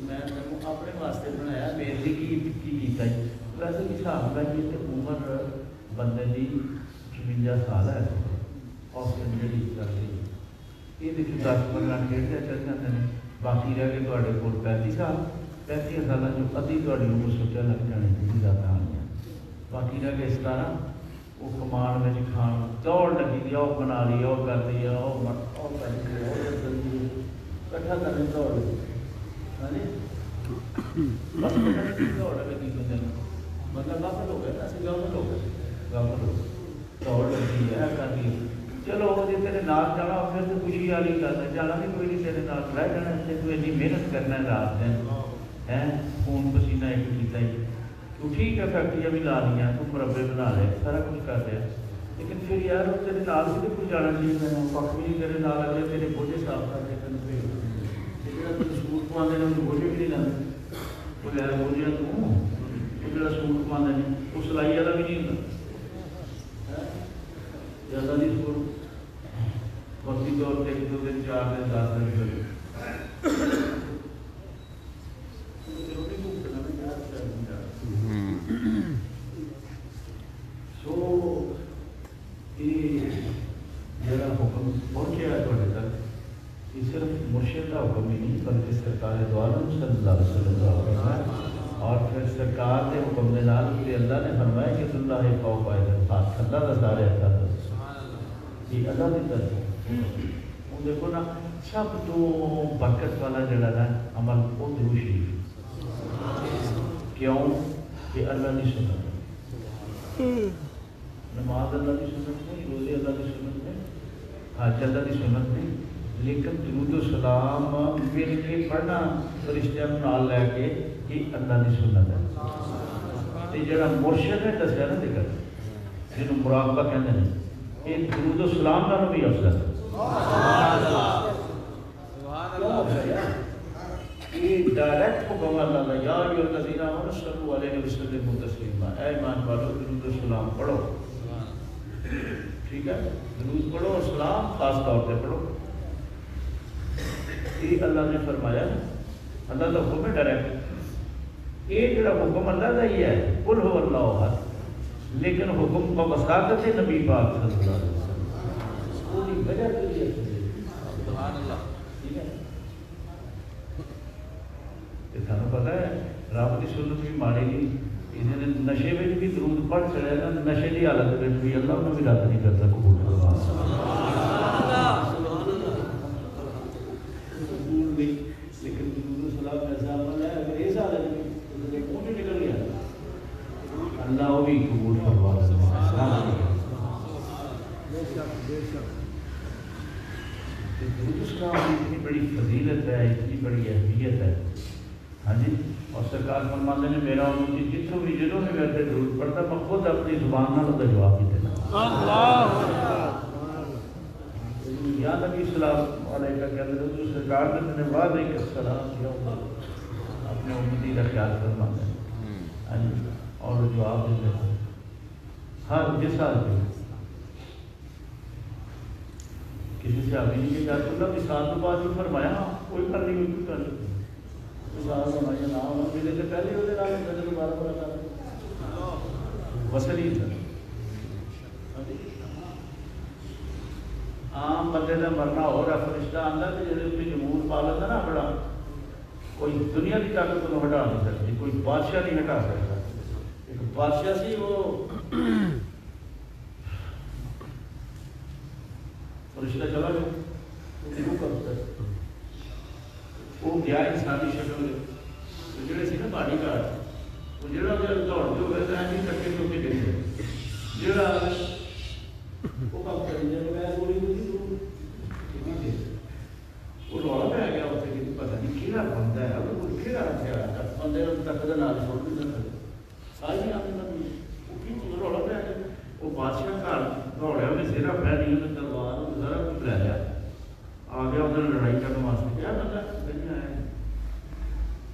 میں تینوں اپنے واسطے بنایا میرے لیے کی کیتا ہے ویسے حساب کا یہ تو عمر بندے کی 56 سال ہے اور جڑی کرتی یہ 10-15 کھیڈتے چل جاتے ہیں باقی رہ گئے تھوڑے کول 35 سال 35 سال جو ادھی تھوڑی عمر سوچا لگ جانے کی کہانی باقی رہ گئے 17 وہ کمان میں کھان دوڑ لگی دی وہ بنا لی وہ کر دی کٹھا کرنے دوڑ لگی بس دوڑ لگی بندے مطلب غافل ہو گئے اسی غافل ہو گئے دوڑ لگی ہے کر دی چلو وہ جی تیرے نال جانا پھر تو خوشی والی گل ہے جانا بھی کوئی نہیں تیرے نال رہ جانا تو اینی محنت کرنا ہے رات دن ہے خون پسینہ ایک کیتا ہی تو ٹھیک ہے فیکٹریاں بھی لا لیا تو مربے بنا لے سارا کچھ کر لیا لیکن پھر یار وہ تیرے نال بھی تو کچھ جانا چاہیے پک بھی نہیں تیرے نال اگلے تیرے بوجھے صاف کر کے تین پھر جہاں تم سوٹ پوانے نے انہوں بوجھے بھی نہیں لانے وہ لے بوجھے تو وہ جہاں سوٹ پوانے نے وہ سلائی والا بھی نہیں ہوتا زیادہ نہیں سوٹ وقتی طور پہ 1-2 دن 4 دن 10 دن کرے سو یہ جڑا حکم پہنچیا ہے تھوڑے تک یہ صرف مرشد کا حکم ہی نہیں بلکہ سرکار دو عالم صلی اللہ علیہ وسلم اور پھر سرکار کے حکم کے نال اللہ نے فرمایا کہ اللہ فوق العباد اللہ کا سارے احساس یہ اللہ کی طرف وہ دیکھو نا سب تو برکت والا جڑا نا عمل وہ درود شریف کیوں کہ اللہ کی سنت نماز اللہ کی سنت نہیں روزے اللہ کی سنت نہیں حج اللہ کی سنت نہیں لیکن درود و سلام مل کے پڑھنا فرشتیاں نال لے کے یہ اللہ کی سنت ہے یہ جڑا مرشد ہے دسیا نا ذکر جنہوں مراقبہ کہتے ہیں یہ درود و سلام کا بھی افضل ہے یہ ڈائریکٹ حکم اللہ کا یا ایھا الذین آمنوا صلوا علیہ وسلموا تسلیما اے ایمان والو درود و سلام پڑھو ٹھیک ہے درود پڑھو اور سلام خاص طور پہ پڑھو یہ اللہ نے فرمایا اللہ کا حکم ہے ڈائریکٹ یہ جڑا حکم اللہ کا ہی ہے قل هو اللہ احد لیکن حکم کو وساطت ہے نبی پاک صلی اللہ علیہ وسلم پوری وجہ تو یہ سبحان اللہ ٹھیک ہے یہ تھانوں پتہ ہے رب کی سنت بھی ماڑی نہیں انہیں نے نشے میں بھی درود پڑھ چڑھے نا نشے کی حالت میں بھی اللہ انہوں بھی رد نہیں کرتا قبول لیکن درود و سلام ایسا عمل ہے اگر اس حالت میں کون نہیں نکل گیا اللہ وہ بھی قبول فرما دیتا درود و سلام اتنی بڑی فضیلت ہے اتنی بڑی اہمیت ہے ہاں جی اور سرکار فرماتے ہیں میرا انہوں کی جتوں بھی جدوں میں کرتے درود پڑھتا میں خود اپنی زبان نہ لگا جواب ہی دینا یا نبی صلی اللہ علیہ کا کہتے ہیں جو سرکار نے واضح کہ السلام کیا اپنے امتی کا خیال فرماتے ہیں اور جواب دیتے ہیں ہر جس حال پہ کسی صحابی نے یہ جاتا اللہ وصال تو بعد بھی فرمایا کوئی کر نہیں کوئی کر نہیں وصال ہونا یا نہ ہونا ملے سے پہلے وہ نام ہوتا ہے دوبارہ پورا کر وصل ہی تھا عام بندے کا مرنا ہو رہا فرشتہ آتا ہے جیسے اس جمہور پا لیتا نا بڑا کوئی دنیا کی طاقت کو ہٹا نہیں سکتی کوئی بادشاہ نہیں ہٹا سکتا ایک بادشاہ سی وہ فرشتہ چلا گیا وہ گیا انسانی شکل جڑے سی نا باڈی گارڈ وہ جڑا دوڑ کے ہوئے تو ایسے کٹے کے اوپر گئے جڑا وہ کام کری جائے میں گولی گولی وہ رولا پہ گیا اتنے کہ پتہ نہیں کہڑا بندہ ہے وہ کہڑا رکھا بندے تک نال چھوڑ نہیں سکتے ساری آدمی وہ کی رولا پہ گیا وہ بادشاہ گھر دوڑیا انہیں زیرہ پہ نہیں انہیں تلوار ذرا کچھ لے لیا آ گیا ادھر لڑائی کرنے واسطے کیا بندہ نہیں آیا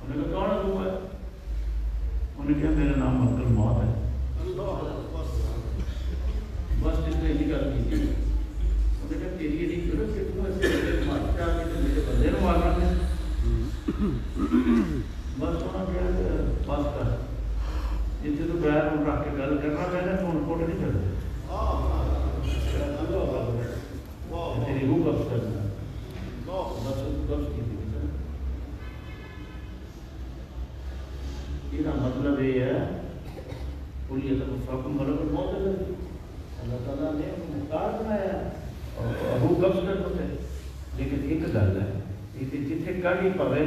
انہیں کہا کون ہے تو ہے انہیں کہا میرا نام ملکل موت ہے بس جس نے یہ گل کی انہیں کہا تیری یہ نہیں کرو کہ تم ایسے مار کے آ کے میرے بندے نے مارنا ہے بس انہوں نے کہا بس کر جتنے تو بیر رکھ کے گل کرنا میں نے فون کوٹ نہیں کرتے تیری روح قبض کرنا بس قبض کی تھی یہ مطلب یہ ہے کلیت مفاقم ملک الموت ہے اللہ تعالیٰ نے مختار بنایا روح قبض کر دو لیکن ایک گل ہے جتنے کڑی پوے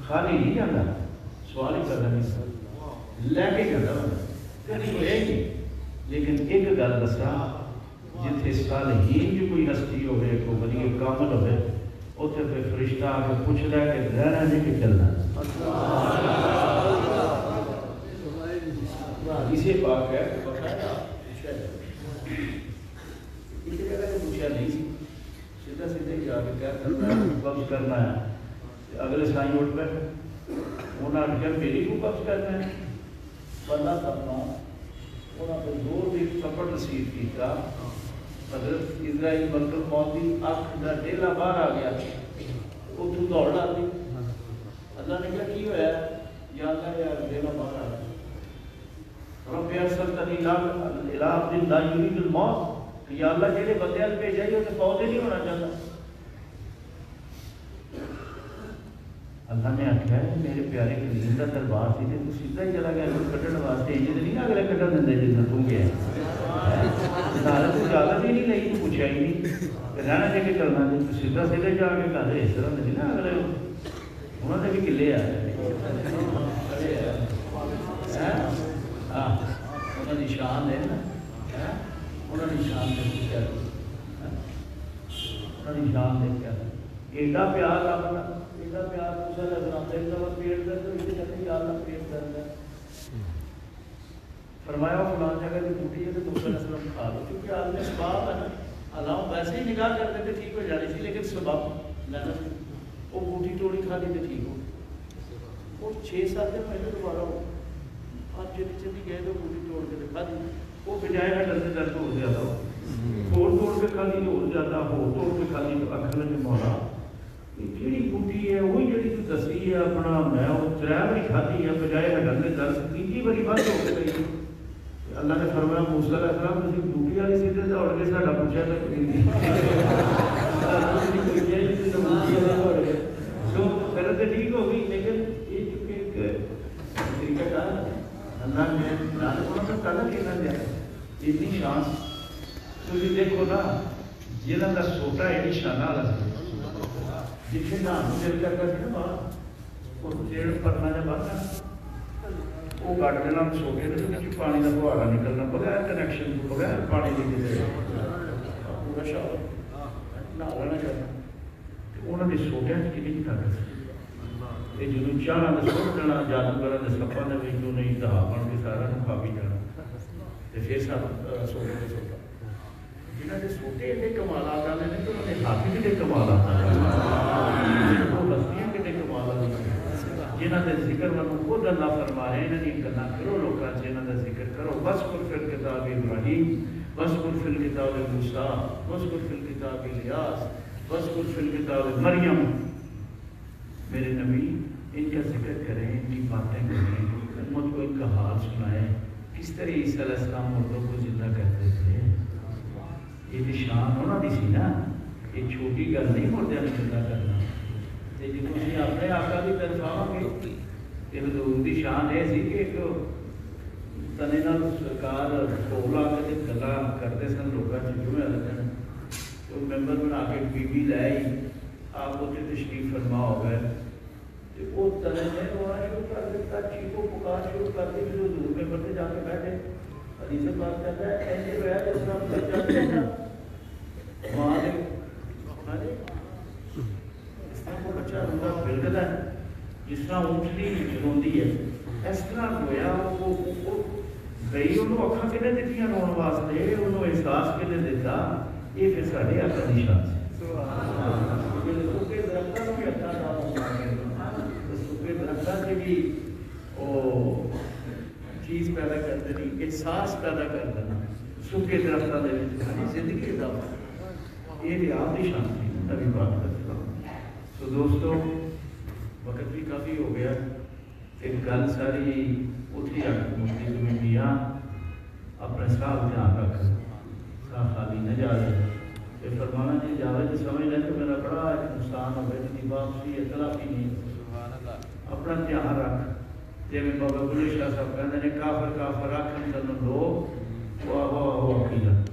خالی نہیں جانا سوال ہی کرنا نہیں سر لے کے جانا لیکن ایک گل دسا جتنے صالحین جو کوئی ہستی ہوئے کوئی بڑی کامل ہوئے اتنے پہ فرشتہ آ کے پوچھ رہا ہے کہ رہنا نہیں کہ چلنا اسے پاک ہے اسی جگہ سے پوچھا نہیں سی سیدھا سیدھا جا کے کیا کرنا ہے قبض کرنا ہے اگلے سائیں اٹھ پہ انہوں نے کہا میری کو قبض کرنا ہے بندہ کرنا انہوں نے زور بھی کپڑ نصیب کیا حضرت اسرائیل ملک الموت کی آنکھ کا ڈیلا باہر آ گیا وہ تو دوڑ لا دی اللہ نے کہا کی ہوا یا اللہ یار ڈیلا باہر آ گیا رب ارسلتنی الى عبد لا يريد الموت یا اللہ جڑے بندے ال بھیجا ہی تے پودے نہیں ہونا چاہتا اللہ نے آخیا میرے پیارے کلیم کا دربار سی تے تو سیدھا ہی چلا گیا کٹن واسطے یہ نہیں اگلے کٹن دے جتنا تو گیا نال تو اجازت ہی نہیں لئی تو پوچھا ہی نہیں رہنا جے کہ کرنا جی تو سیدھا سیدھے جا کے کر اس طرح نہیں نا اگلے انہوں نے بھی کلے آ انہوں نے شان ہے نا انہوں نے شان دے کیا انہوں نے شان دے کیا ایڈا پیار اپنا ایڈا پیار موسیٰ علیہ السلام سے ایک دفعہ پیٹ درد تو اسے کہتے ہیں یا اللہ پیٹ درد ہے فرمایا فلان جگہ کی بوٹی ہے تو موسیٰ علیہ السلام کھا لو کیونکہ آدمی سباب ہے نا اللہ ویسے ہی نگاہ کرتے تھے ٹھیک ہو جانی تھی لیکن سباب لینا وہ بوٹی توڑی کھا لی تو ٹھیک ہو وہ 6-7 دن پہلے دوبارہ ہو آپ چلی چلی گئے تو بوٹی توڑ کے دکھا دی وہ بجائے نہ ڈرتے ڈرتے ہو جاتا ہو توڑ کے کھا لی تو ہو جاتا ہو توڑ کے کھا لی تو اکھر میں مولا جیڑی بوٹی ہے وہی جیڑی تو دسی ہے اپنا میں وہ 3 باری کھاتی ہے بجائے نہ ڈرتے ڈر تیسری باری بند ہو گئی اللہ نے فرمایا موسیٰ علیہ السلام تسی بوٹی والی سیدھے دوڑ کے ساڈا پوچھا تک تو پھر تو ٹھیک ہو گئی لیکن یہ چونکہ ایک طریقہ کار اللہ نے کہنا کہنا دیا اتنی شان تھی دیکھو نا جنہوں کا سوٹا ایڈی شانہ والا جتنے نام دل کرتا سی نا باہر وہ پیڑ پڑنا جا باہر وہ کٹ دینا سوٹے پانی کا بہاڑا نکلنا بغیر کنیکشن بغیر پانی کی پورا شاور نہ لینا چاہتا انہوں نے سوٹیا کنی طاقت یہ جدو چاہنا تو سوٹ دینا جادوگر کے سپا نے جو نہیں دہا بن کے سارا کھا بھی جانا تو پھر سب سوٹے کے سوٹا جنہوں نے سوٹے ایڈے کمالات آنے نے تو انہوں نے ہاتھ بھی کمالات آنے وہ بستیاں کتنے کمالات جنہوں نے ذکر میں خود اللہ فرما رہے ہیں انہیں کرنا کرو لوگوں جنہوں نے ذکر کرو بس پر پھر کتاب ابراہیم واذکر فی الکتاب موسیٰ واذکر فی الکتاب الیاس واذکر فی الکتاب مریم. میرے نبی ان کا ذکر کریں، ان کی باتیں کریں، مجھ کو ان کا حال سنائیں، کس طرح عیسیٰ علیہ السلام مردوں کو زندہ کرتے تھے. یہ تو شان ہونا دی سی نا، یہ چھوٹی گل نہیں مردوں کو زندہ کرنا. جی تھی اپنے آقا کی طرف آؤ گے کہ حضور کی شان یہ سی کہ ایک تنے نال سرکار ٹول آ کے گلا کرتے سن لوگوں چوہے لگن تو ممبر بنا کے بی بی لے آئی آپ اتنے تشریف فرما ہو گئے. وہ تنے نے رونا شروع کر دیتا، چیخو پکار شروع کر دی. پھر حضور ممبر سے جا کے بیٹھے. حدیث پاک کہتا ہے ایسے ہوا جس طرح بچہ ماں نے اس طرح وہ بچہ رونا بلکتا ہے، جس طرح اونٹنی روندی ہے، اس طرح ہویا. وہ گئی انہوں اکھاں کنے دیتی رون واسطے، انہوں احساس کنے دیتا. یہ پھر ساڑھے آقا دی شان سے سکے درختوں کو بھی اچھا نام ہوگا تو سکے درختوں سے بھی وہ چیز پیدا کرتے نہیں، احساس پیدا کر دینا. سکے درختوں کے زندگی کا یہ آپ کی شان تھی نبی بات کرتے ہیں. تو دوستو وقت بھی کافی ہو گیا. ایک گل ساری اتھی مفتی تمہیں دیا اپنے صاحب دھیان رکھ، صاحب خالی نہ جا رہے. یہ فرمانا جی جاوے تو سمجھ لیں کہ میرا بڑا ایک نقصان ہو گیا جی واپسی اطلاع بھی نہیں. اپنا دھیان رکھ. جی میں بابا بلے شاہ صاحب کہتے ہیں کافر کافر رکھ تینوں لوگ وہ آہو عقیدت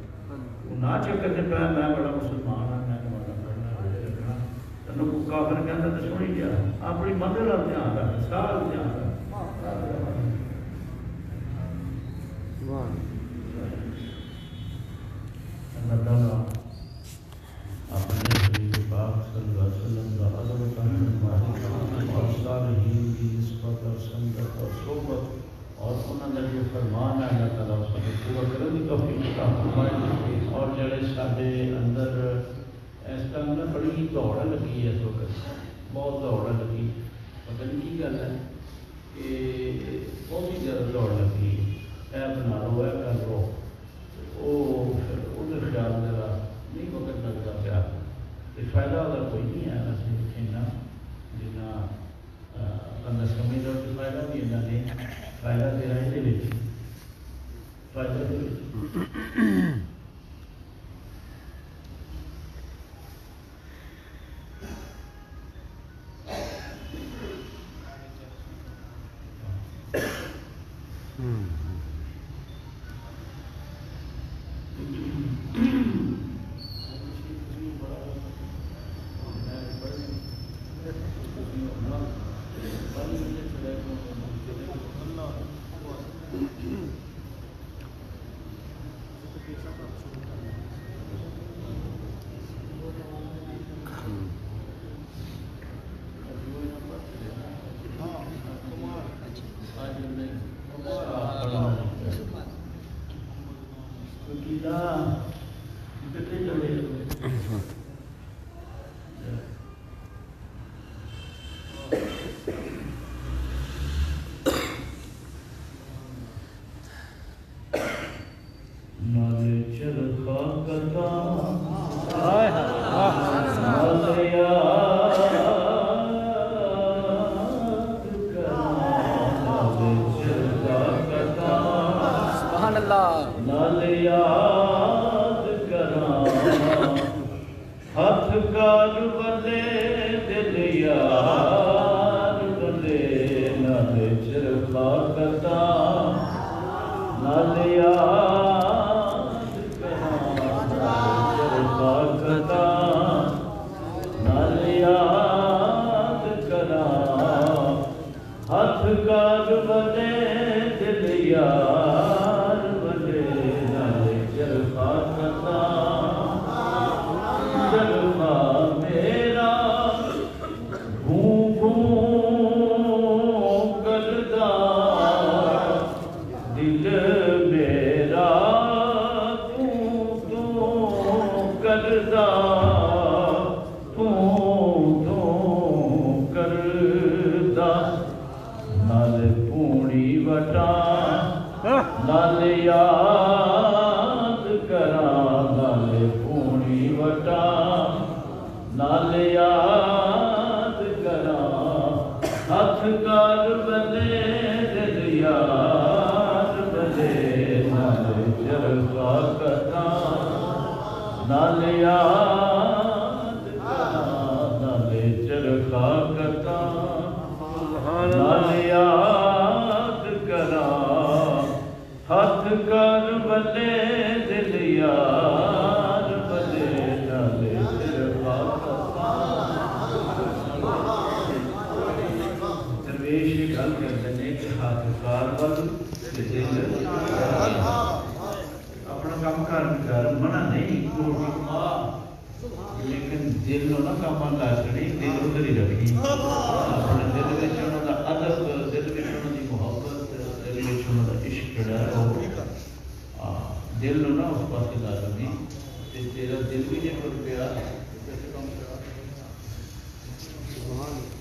وہ نہ چکر سے پہ میں بڑا مسلمان ہوں میں تمہارا پڑھنا رکھنا تینوں کو کافر کہتا تو سنی گیا. اپنی مدد کا دھیان رکھ، سال دھیان رکھ. اللہ تعالیٰ اپنے حبیب پاک صلی اللہ علیہ وسلم کا عظمت فرمائے اور صالحین کی نسبت اور سنگت اور صحبت اور انہوں نے جو فرمان ہے اللہ تعالیٰ اس کو پورا کرنے کی توفیق عطا فرمائے. اور جڑے سارے اندر اس ٹائم میں بڑی دوڑ لگی ہے، اس وقت بہت دوڑ لگی، پتہ نہیں کی گل ہے کہ بہت ہی زیادہ دوڑ لگی. اے بنا لو اے کر لو، وہ پھر ادھر خیال ذرا نہیں وقت لگتا پیا. فائدہ اگر کوئی نہیں ہے ویسے اتنا جنا بندہ سمجھ لو کہ فائدہ بھی ایسا نہیں. فائدہ تیرا یہ فائدہ نال یاد کرا ہاتھ کار بلے دل یار بلے نال چرخا کتا نال یاد کرا نال چرخا کتا نال یاد کرا ہاتھ کار بلے دل یار بلے نال چرخا کتا درویش گل کرتے ہیں کہ ہاتھ کار بل اپنا کام کر منع نہیں لیکن دل نو نہ کام کر چڑی دل ادھر ہی رکھی اپنے دل وچ انہاں دا ادب دل وچ انہاں دی محبت دل وچ انہاں دا عشق جڑا ہے وہ دل نو نہ اس پاسے لا دینی تے تیرا دل بھی نہیں ٹر پیا سبحان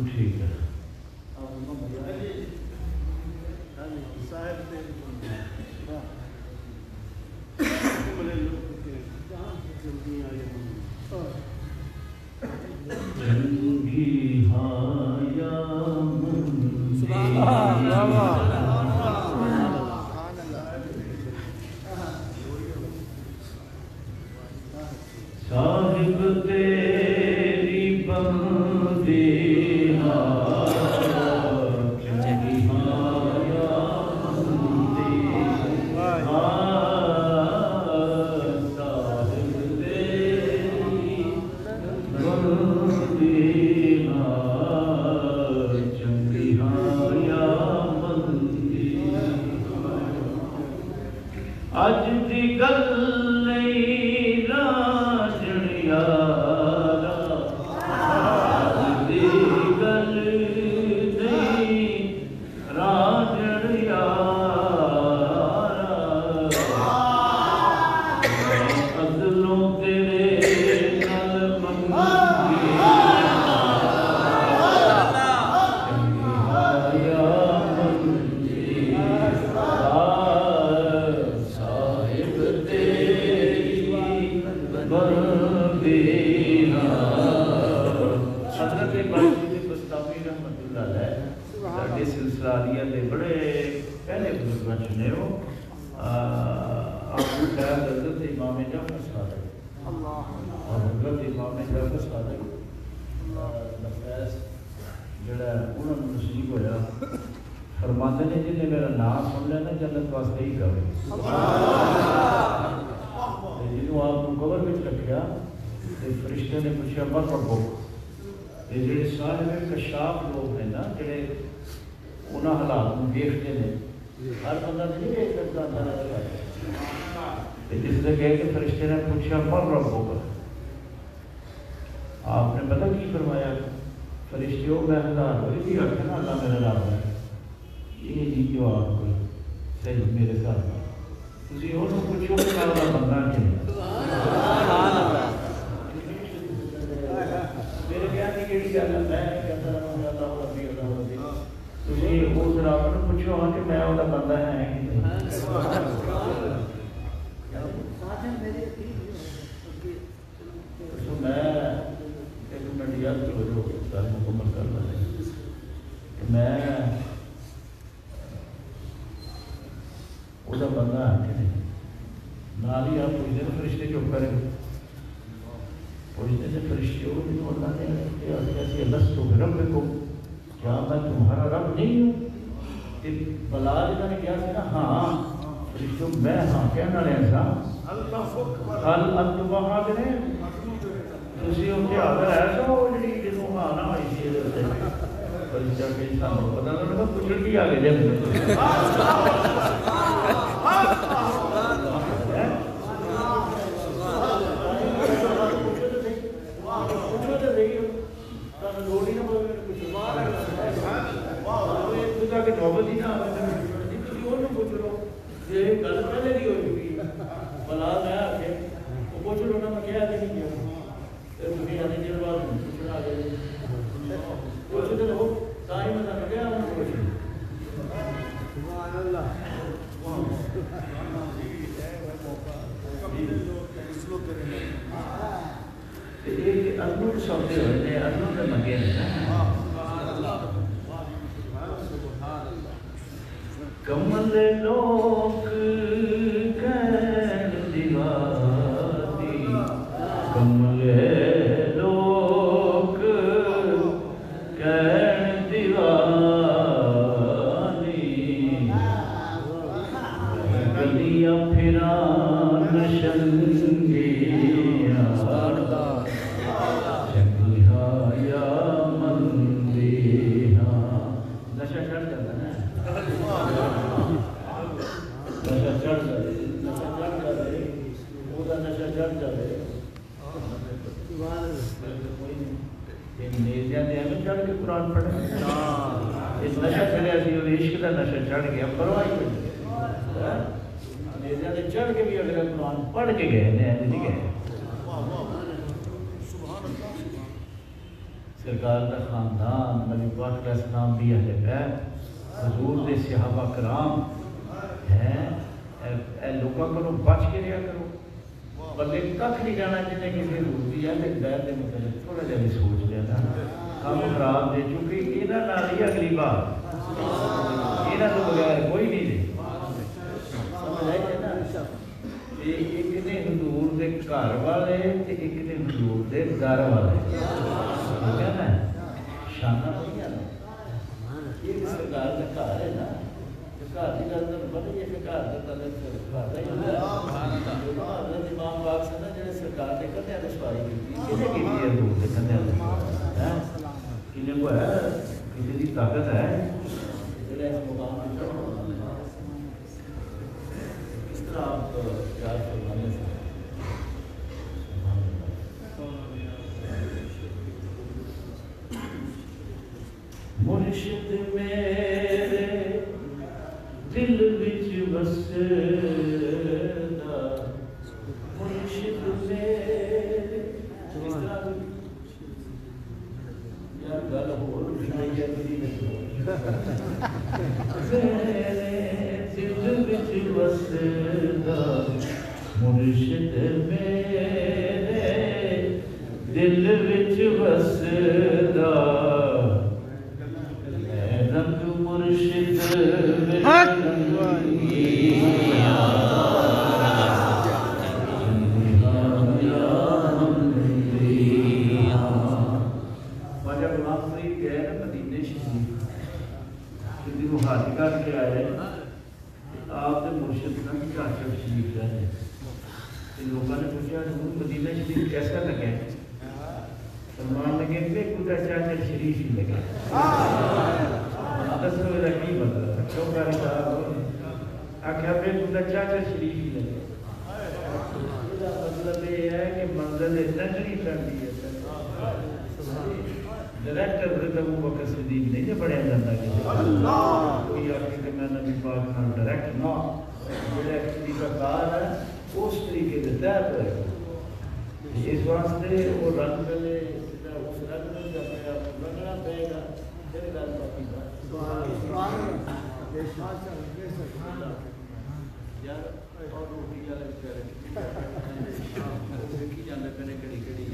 ٹھیک ہے صاحب تیری بندی اج دی گل نہیں راجن یارا اج دی گل نہیں راجن یارا عدلوں تیرے نال منگی سلسلہ دے بڑے پہلے بزرگاں چنے ہو ابو خیر حضرت امام جعفر صادق حضرت امام جعفر صادق نفیس جڑا انہوں نے نصیب ہویا فرماتے ہیں جن نے میرا نام سن لینا جنت واسطے ہی گئے جنہوں آپ کو قبر میں رکھیا فرشتے نے پوچھا من ربک یہ جڑے صاحب کشاف لوگ ہیں نا جڑے انہاں حالات کو دیکھتے ہیں ہر بندہ نہیں دیکھ سکتا اندر جس نے کہا کہ فرشتے نے پوچھا من ربک آپ نے پتہ کی فرمایا فرشتوں میں ہزار ہوئی تھی رکھے نا اللہ میرا نام ہے یہ جی جواب کوئی صحیح میرے ساتھ تسی انہوں پوچھو کہ اللہ بندہ کیا میرے کہنے کی گل ہے میں کہتا ہوں اللہ ربی اللہ ربی تسی اس رب نے پوچھو ہاں کہ میں وہ بندہ ہے کہ نہیں میں ایک منٹ یاد کرو جو گل مکمل کر رہا ہے میں وہ بندہ ہے کہ نہیں نال ہی آپ پوچھتے ہیں فرشتے چپ کریں پوچھتے تھے فرشتے ہو جنہوں اللہ نے کیسے لستو بربکم کیا میں تمہارا رب نہیں ہوں بلا جنہوں نے کیا تھا نا ہاں فرشتوں میں ہاں کہنا رہے ایسا حل انتم حاضرین تسی ہو کہ اگر ایسا ہو جنہی جنہوں آنا ہوئی تھی فرشتہ کے انسان کو پتہ نہیں کہ کچھ بھی آگے جب پوچھ لو نا میں کیا کہ نہیں کیا تمہیں آنے دیر بعد پوچھنا آ گئے پوچھتے رہو تاہی میں نے کیا ہوں پوچھ سبحان اللہ ایک انور سوتے ہوئے نے انور نے منگے ہیں کمل لوک کہن دیوانی کمل لوک کہن دیوانی گلیاں پھران شنگیاں شنگیاں یا مندیاں نشہ چڑھ جاتا ہے نشہ چڑھ جائے وہ نشہ چڑھ جائے نیزیاں دے ہمیں چڑھ کے قرآن پڑھا اس نشہ چڑھے سی اور عشق کا نشہ چڑھ گیا پرواہی پڑھ نیزیاں دے چڑھ کے بھی اگر قرآن پڑھ کے گئے نہیں گئے سرکار کا خاندان نبی پاک علیہ السلام بھی اہل بیت حضور دے صحابہ کرام ہیں اے لوگوں کو بچ کے رہا کرو بلکہ کھ نہیں جانا جنہیں کسی حضور دی ہے لیکن بیت دے متعلق تھوڑا جہاں بھی سوچ لینا کام خراب دے چونکہ انہاں نال ہی اگلی بار انہاں تو بغیر کوئی نہیں دے سمجھ آئی ہے نا ایک نے حضور دے گھر والے ایک نے حضور دے در والے ٹھیک ہے نا شانہ نہیں ہے نا یہ سرکار کا گھر ہے نا گھر کی گل تو پتہ ہی ہے کہ گھر کا تعلق گھر کا ہی ہوتا ہے حضرت امام پاک سے نا جڑے سرکار نے کندھیاں تے سواری کیتی کنے کیتی ہے حضور دے کندھیاں تے کنے کو ہے کسی دی طاقت ہے جڑے اس مقام پہ چڑھنا اس طرح آپ یاد فرمانے سے مرشد میرے دل وچ وسدا مرشد میرے یار گل ہور سنائی ہے میری دل وچ وسدا مرشد میرے دل وچ وسدا رنگ مرشد خواجہ غلام فرید گئے نا مدینے شریف کر کے آئے آپ کے مرشد کا چاچا شریف رہے لوگوں نے پوچھا مدینہ شریف کیسا لگے فرمان لگے پہ خدا چاچا شریف ہی لگے دسو میرا کی مطلب ہے چوکاری صاحب آخیا پہ خدا چاچا شریف ہی لگے مطلب یہ ہے کہ منزل نجری کرتی ہے ڈائریکٹر رضا ابو بکر صدیق نہیں جو بڑھیا جاتا کسی کوئی آخر کہ میں نبی پاک نال ڈائریکٹ نہ ڈائریکٹ کا کار ہے اس طریقے سے طے ہوئے اس واسطے وہ رنگ پہلے اس رنگ میں جب اپنے آپ کو رنگنا پڑے گا پھر گل باقی یار اور روٹی والے بیچارے دیکھی جانے پہنے کڑی کڑی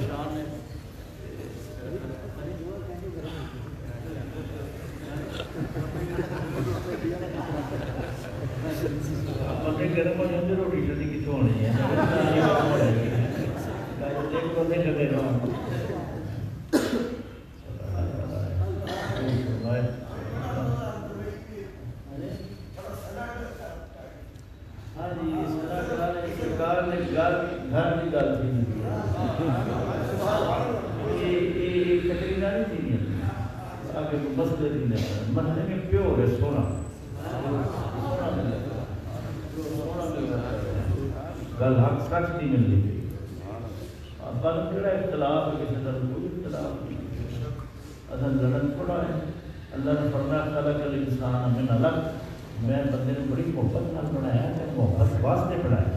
شان ہے بندے گرم ہو جاتے روٹی شدی کتوں ہونی ہے بندے چلے رہو ہاں جی سرکار نے گھر کی گل تھی کٹری نہیں تھی آگے مسجد مسجد میں پیور ہے سونا گل حق سچ نہیں ملتی پر جڑا اختلاف ہے کسی طرح کوئی اختلاف نہیں اصل لڑن تھوڑا ہے اللہ نے فرمایا خلق الانسان من علق میں بندے نے بڑی محبت نال بنایا ہے محبت واسطے بنایا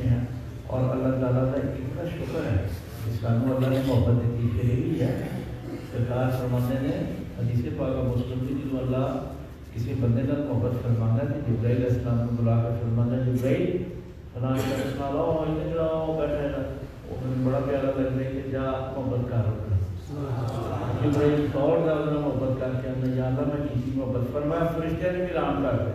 ہیں اور اللہ تعالیٰ کا کتنا شکر ہے کہ سانو اللہ نے محبت دیتی پھر بھی ہے سرکار فرماتے نے حدیث پاک مسلم کی جو اللہ کسی بندے کا محبت فرمانا ہے کہ جبرائیل علیہ السلام کو بلا کر فرمانا ہے جبرائیل فلاں کا سنا لاؤ اتنے جڑا بیٹھا ہے وہ مجھے بڑا پیارا لگ رہا ہے کہ جا محبت کر جبرائیل فور دا محبت کر کے اندر یا اللہ میں کسی محبت فرمایا فرشتے نے بھی رام کر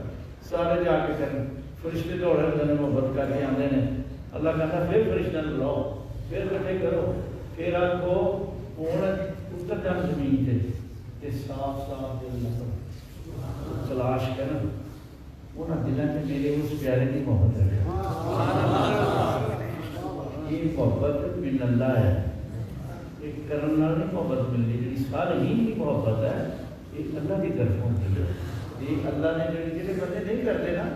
سارے جا کے کریں فرشتے دوڑے ہوتے ہیں محبت کر کے آتے ہیں اللہ کہتا پھر فرشتہ نے بلاؤ پھر کٹھے کرو پھر آپ کو ہوں اتر جان زمین سے صاف صاف دل نہ تلاش کر انہوں دلوں میں میرے اس پیارے کی محبت ہے یہ محبت من اللہ ہے ایک کرم نال نہیں محبت ملتی جی صالحین کی محبت ہے یہ اللہ کی طرفوں کی ہے یہ اللہ نے جڑے بندے نہیں کرتے نا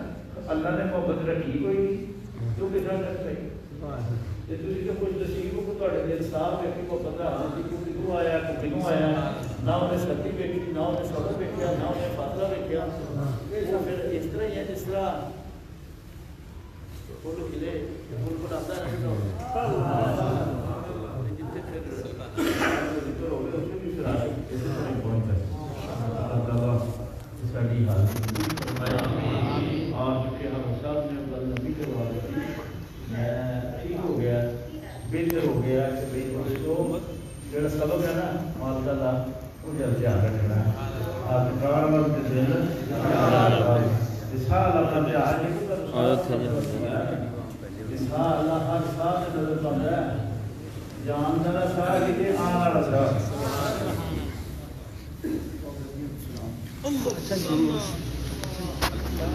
اللہ نے محبت رکھی کوئی نہیں تو کس طرح کر سکے جی تھی تو کچھ نصیب کو دل صاف ویکھی محبت آتی کہ کتوں آیا کتوں آیا نہ انہیں سردی ویکھی نہ انہیں سفر ویکیا نہ انہیں فاصلہ ویکیا پھر اس طرح ہی ہے جس طرح پھول کھلے پھول بناتا ہے جتنے پھر ہو گئے اس میں بھی پھر آ گئی اللہ تعالیٰ ساری حاضری آ چکے ہم صاحب نے بل نبی کروا دی میں ٹھیک ہو گیا بہتر ہو گیا کہ بھائی دوستو جڑا سبق ہے نا مالکا کا وہ جب دھیان رکھنا ہے آپ کار وقت دن اسحاق اللہ کا آج اسحاق اللہ ہر سال سے نظر پڑتا ہے جاندہ سا کہ آنا رسا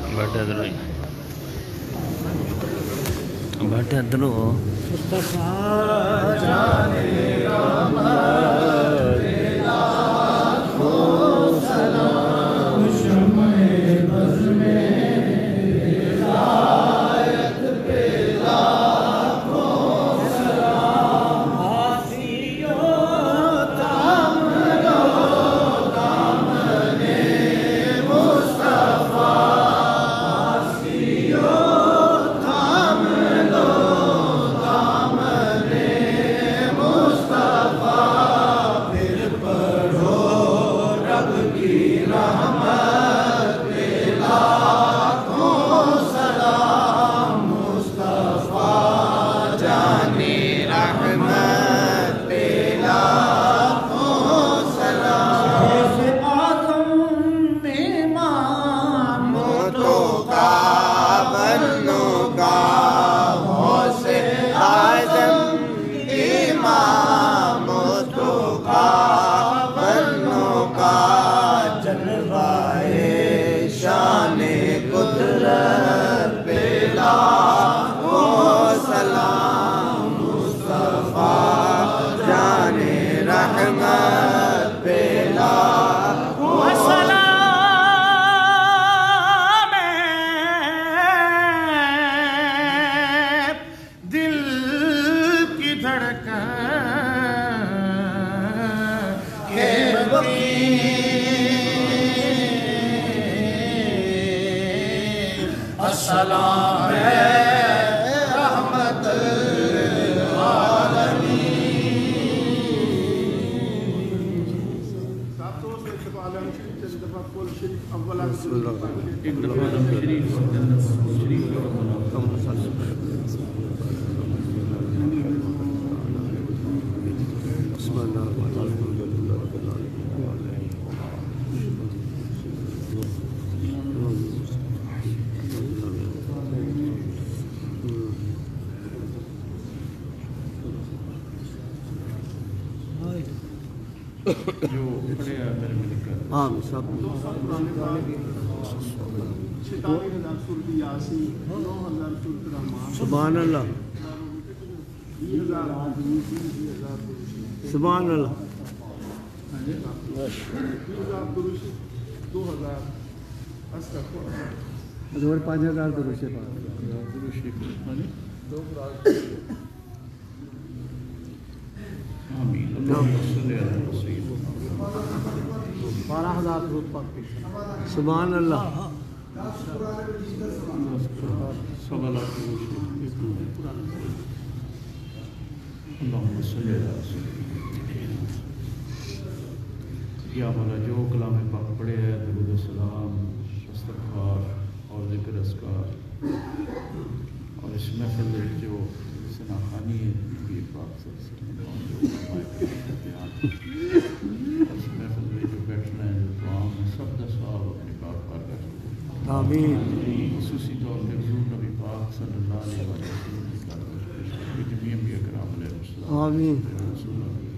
بیٹھے ادھر السلام رحمت سبحان اللہ سبحان اللہ 5000 دروشے آمین اللہم صلی علی سیدنا 12000 درود پاک سبحان اللہ 10 قرآن مجید کا سوال سوال اللہم صلی اللہ وسلم یا مولا جو کلام پاک پڑھے ہے درود و سلام استغفار اور ذکر اذکار اور اس محفل میں جو سناخانی ہے نبی پاک صلی اللہ علیہ وسلم اس محفل میں جو بیٹھنا ہے جو دعاؤں میں سب کا ثواب اپنے پاک پاک کر آمین خصوصی طور پہ حضور نبی پاک صلی اللہ علیہ وسلم کی کاروائی جمعی انبیاء کرام علیہ السلام آمین رسول اللہ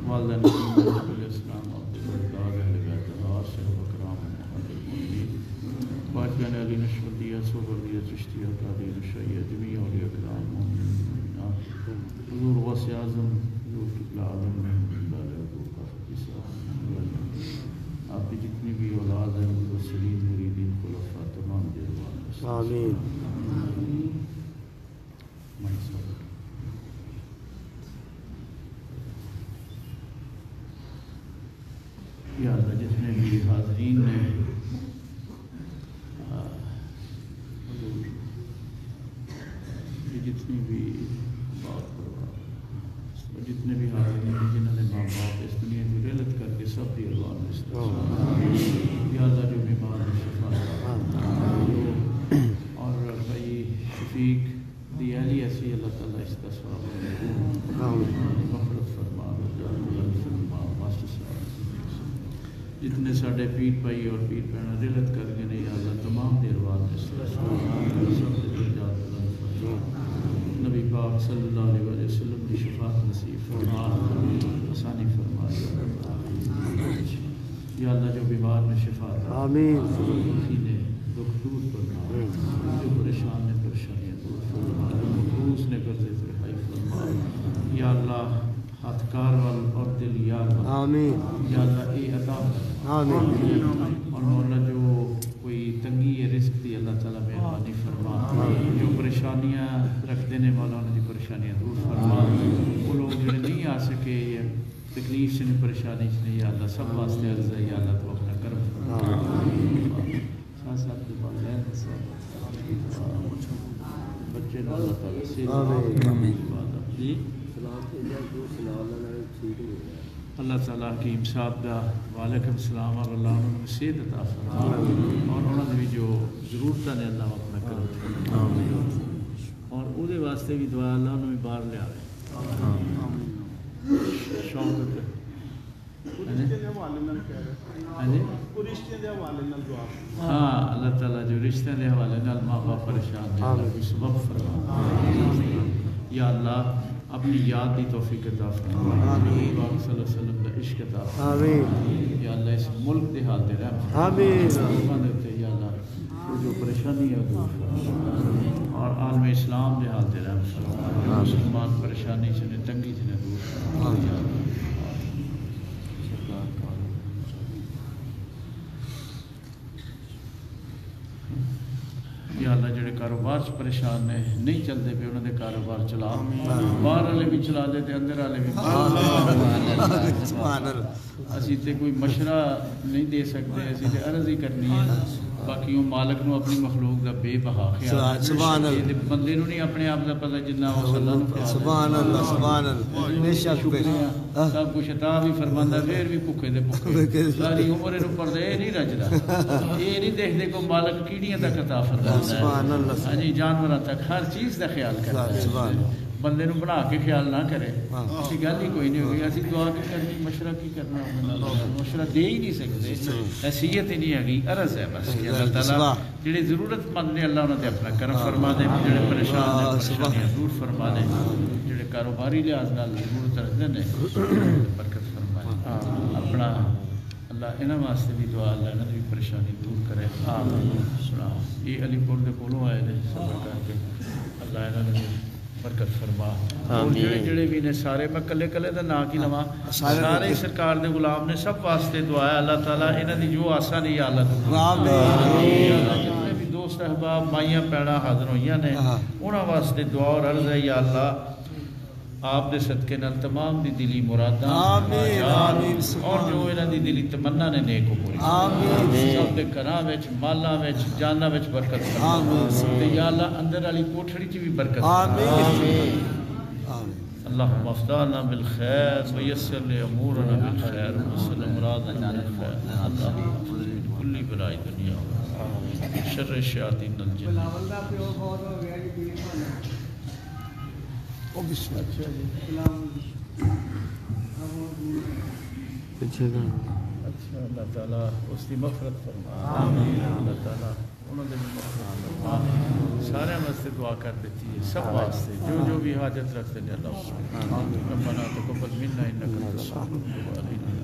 والدین علیہ السلام عبد البرداد اہل بیت اللہ صحابہ کرام محمد المؤمنین باقیان علی نشوندیہ صوبردیہ چشتیہ قادر شیعہ جمعی اولیاء کرام مومنات حضور غوث اعظم حضور قبلہ عالم محمد اللہ علیہ حضور قاسم صاحب آپ کی جتنی بھی اولاد ہیں مبصرین مریدین خلفاء تمام دیوان آمین یا اللہ جتنے بھی حاضرین نے جتنی بھی جتنے بھی حاضرین ہیں جنہوں نے ماں باپ اس دنیا کی رحلت کر کے سب کی ارواح میں یا اللہ جو بیمار میں شفا اور بھائی شفیق دی اہلی ایسی اللہ تعالیٰ اس کا ثواب مغفرت فرما فرما ماسٹر صاحب جتنے ساڈے پیر بھائی اور پیر بہن رحلت کر کے نہیں اللہ تمام دیر بعد نبی پاک صلی اللہ علیہ وسلم کی شفاعت نصیب فرما آسانی فرما یا اللہ جو بیمار میں شفا آمین نے دکھ دور فرما جو پریشان نے پریشانیاں دور فرما جو مقروض نے قرضے سے رہائی فرما یا اللہ ہاتھ کار وال اور دل یار وال آمین یا اللہ اے عطا آمین اور مولا جو کوئی تنگی ہے رزق دی اللہ تعالیٰ مہربانی فرما جو پریشانیاں رکھ دینے والا انہوں کی پریشانیاں دور فرما وہ لوگ جو نہیں آ سکے یا تکلیف سے نہیں پریشانی سے نہیں یا اللہ سب واسطے عرض ہے یا اللہ تو اپنا کرم فرما ساتھ ساتھ کے والدین بچے نے اللہ تعالیٰ سے اللہ تعالیٰ حکیم صاحب کا وعلیکم السلام اور اللہ انہوں نے صحت عطا فرما اور انہوں نے بھی جو ضرورتیں نے اللہ اپنا کرم فرما اور وہ واسطے بھی دعا اللہ انہوں نے باہر لیا شوق ہاں اللہ تعالیٰ جو رشتے کے حوالے نال ماں باپ پریشان ہیں اللہ کوئی سبب فرما یا اللہ اپنی یاد دی توفیق عطا فرما نبی پاک صلی اللہ علیہ وسلم کا عشق عطا فرما یا اللہ اس ملک دے حال دے رحم فرما یا اللہ جو پریشانی ہے دور فرما اور عالم اسلام دے حال دے رحم فرما مسلمان پریشانی سے نے تنگی سے نے دور فرما یا اللہ یا اللہ جڑے کاروبار سے پریشان نے نہیں چلتے پہ انہوں نے کاروبار چلا باہر والے بھی چلا دے تے اندر والے بھی اسی تے کوئی مشورہ نہیں دے سکتے اسی تے عرض ہی کرنی ہے باقی وہ مالک نو اپنی مخلوق دا بے بہا خیال سبحان اللہ بندے نو نہیں اپنے آپ دا پتہ جنہ وہ اللہ نو خیال سبحان اللہ بے شک سب کچھ عطا بھی فرماندا پھر بھی بھوکے دے بھوکے ساری عمر نو پردے نہیں رجدا یہ نہیں دیکھتے کو مالک کیڑیاں تک عطا فرماتا ہے سبحان اللہ ہاں جی جانوراں تک ہر چیز دا خیال کرتا ہے سبحان بندے نو بنا کے خیال نہ کرے اسی گل ہی کوئی نہیں ہوگی اسی دعا کی کرنی مشورہ کی کرنا مشورہ دے ہی نہیں سکتے حیثیت ہی نہیں ہے عرض ہے بس کہ اللہ تعالیٰ جڑے ضرورت مند نے اللہ انہوں نے اپنا کرم فرما دے جڑے پریشان نے پریشانیاں دور فرما دے جڑے کاروباری لحاظ نال ضرورت رکھتے ہیں برکت فرمائے اپنا اللہ انہاں واسطے بھی دعا اللہ انہاں دی پریشانی دور کرے سنا یہ علی پور دے کولوں آئے نے صبر کر کے اللہ انہاں نے برکت فرما جڑے جڑے بھی نے سارے میں کلے کلے دا نا کی لواں سارے سرکار دے غلام نے سب واسطے دعا ہے اللہ تعالیٰ انہاں دی جو آسا نہیں حالت آمین جتنے بھی دوست احباب مائیاں پیڑا حاضر ہوئیاں نے انہاں واسطے دعا اور عرض ہے یا اللہ آپ دے صدقے نال تمام دی دلی مراداں آمین، آمین، اور جو انہاں دی دلی تمنا نے نیک پوری آمین، سب دے گھراں وچ مالاں وچ جاناں وچ برکت فرما آمین، تے یا اللہ اندر والی کوٹھڑی چ بھی برکت آمین، آمین، اللهم افتحنا بالخير ويسر لي امورنا بالخير وصل مرادنا بالخير اللهم كل بلاء دنيا شر الشياطين الجن اچھا اللہ تعالیٰ اس کی مغفرت فرما آمین اللہ تعالیٰ انہوں نے بھی مغفرت فرما سارے واسطے دعا کر دیتی ہے سب واسطے جو بھی حاجت رکھتے ہیں اللہ ربنا تقبل منا انک انت السمیع العلیم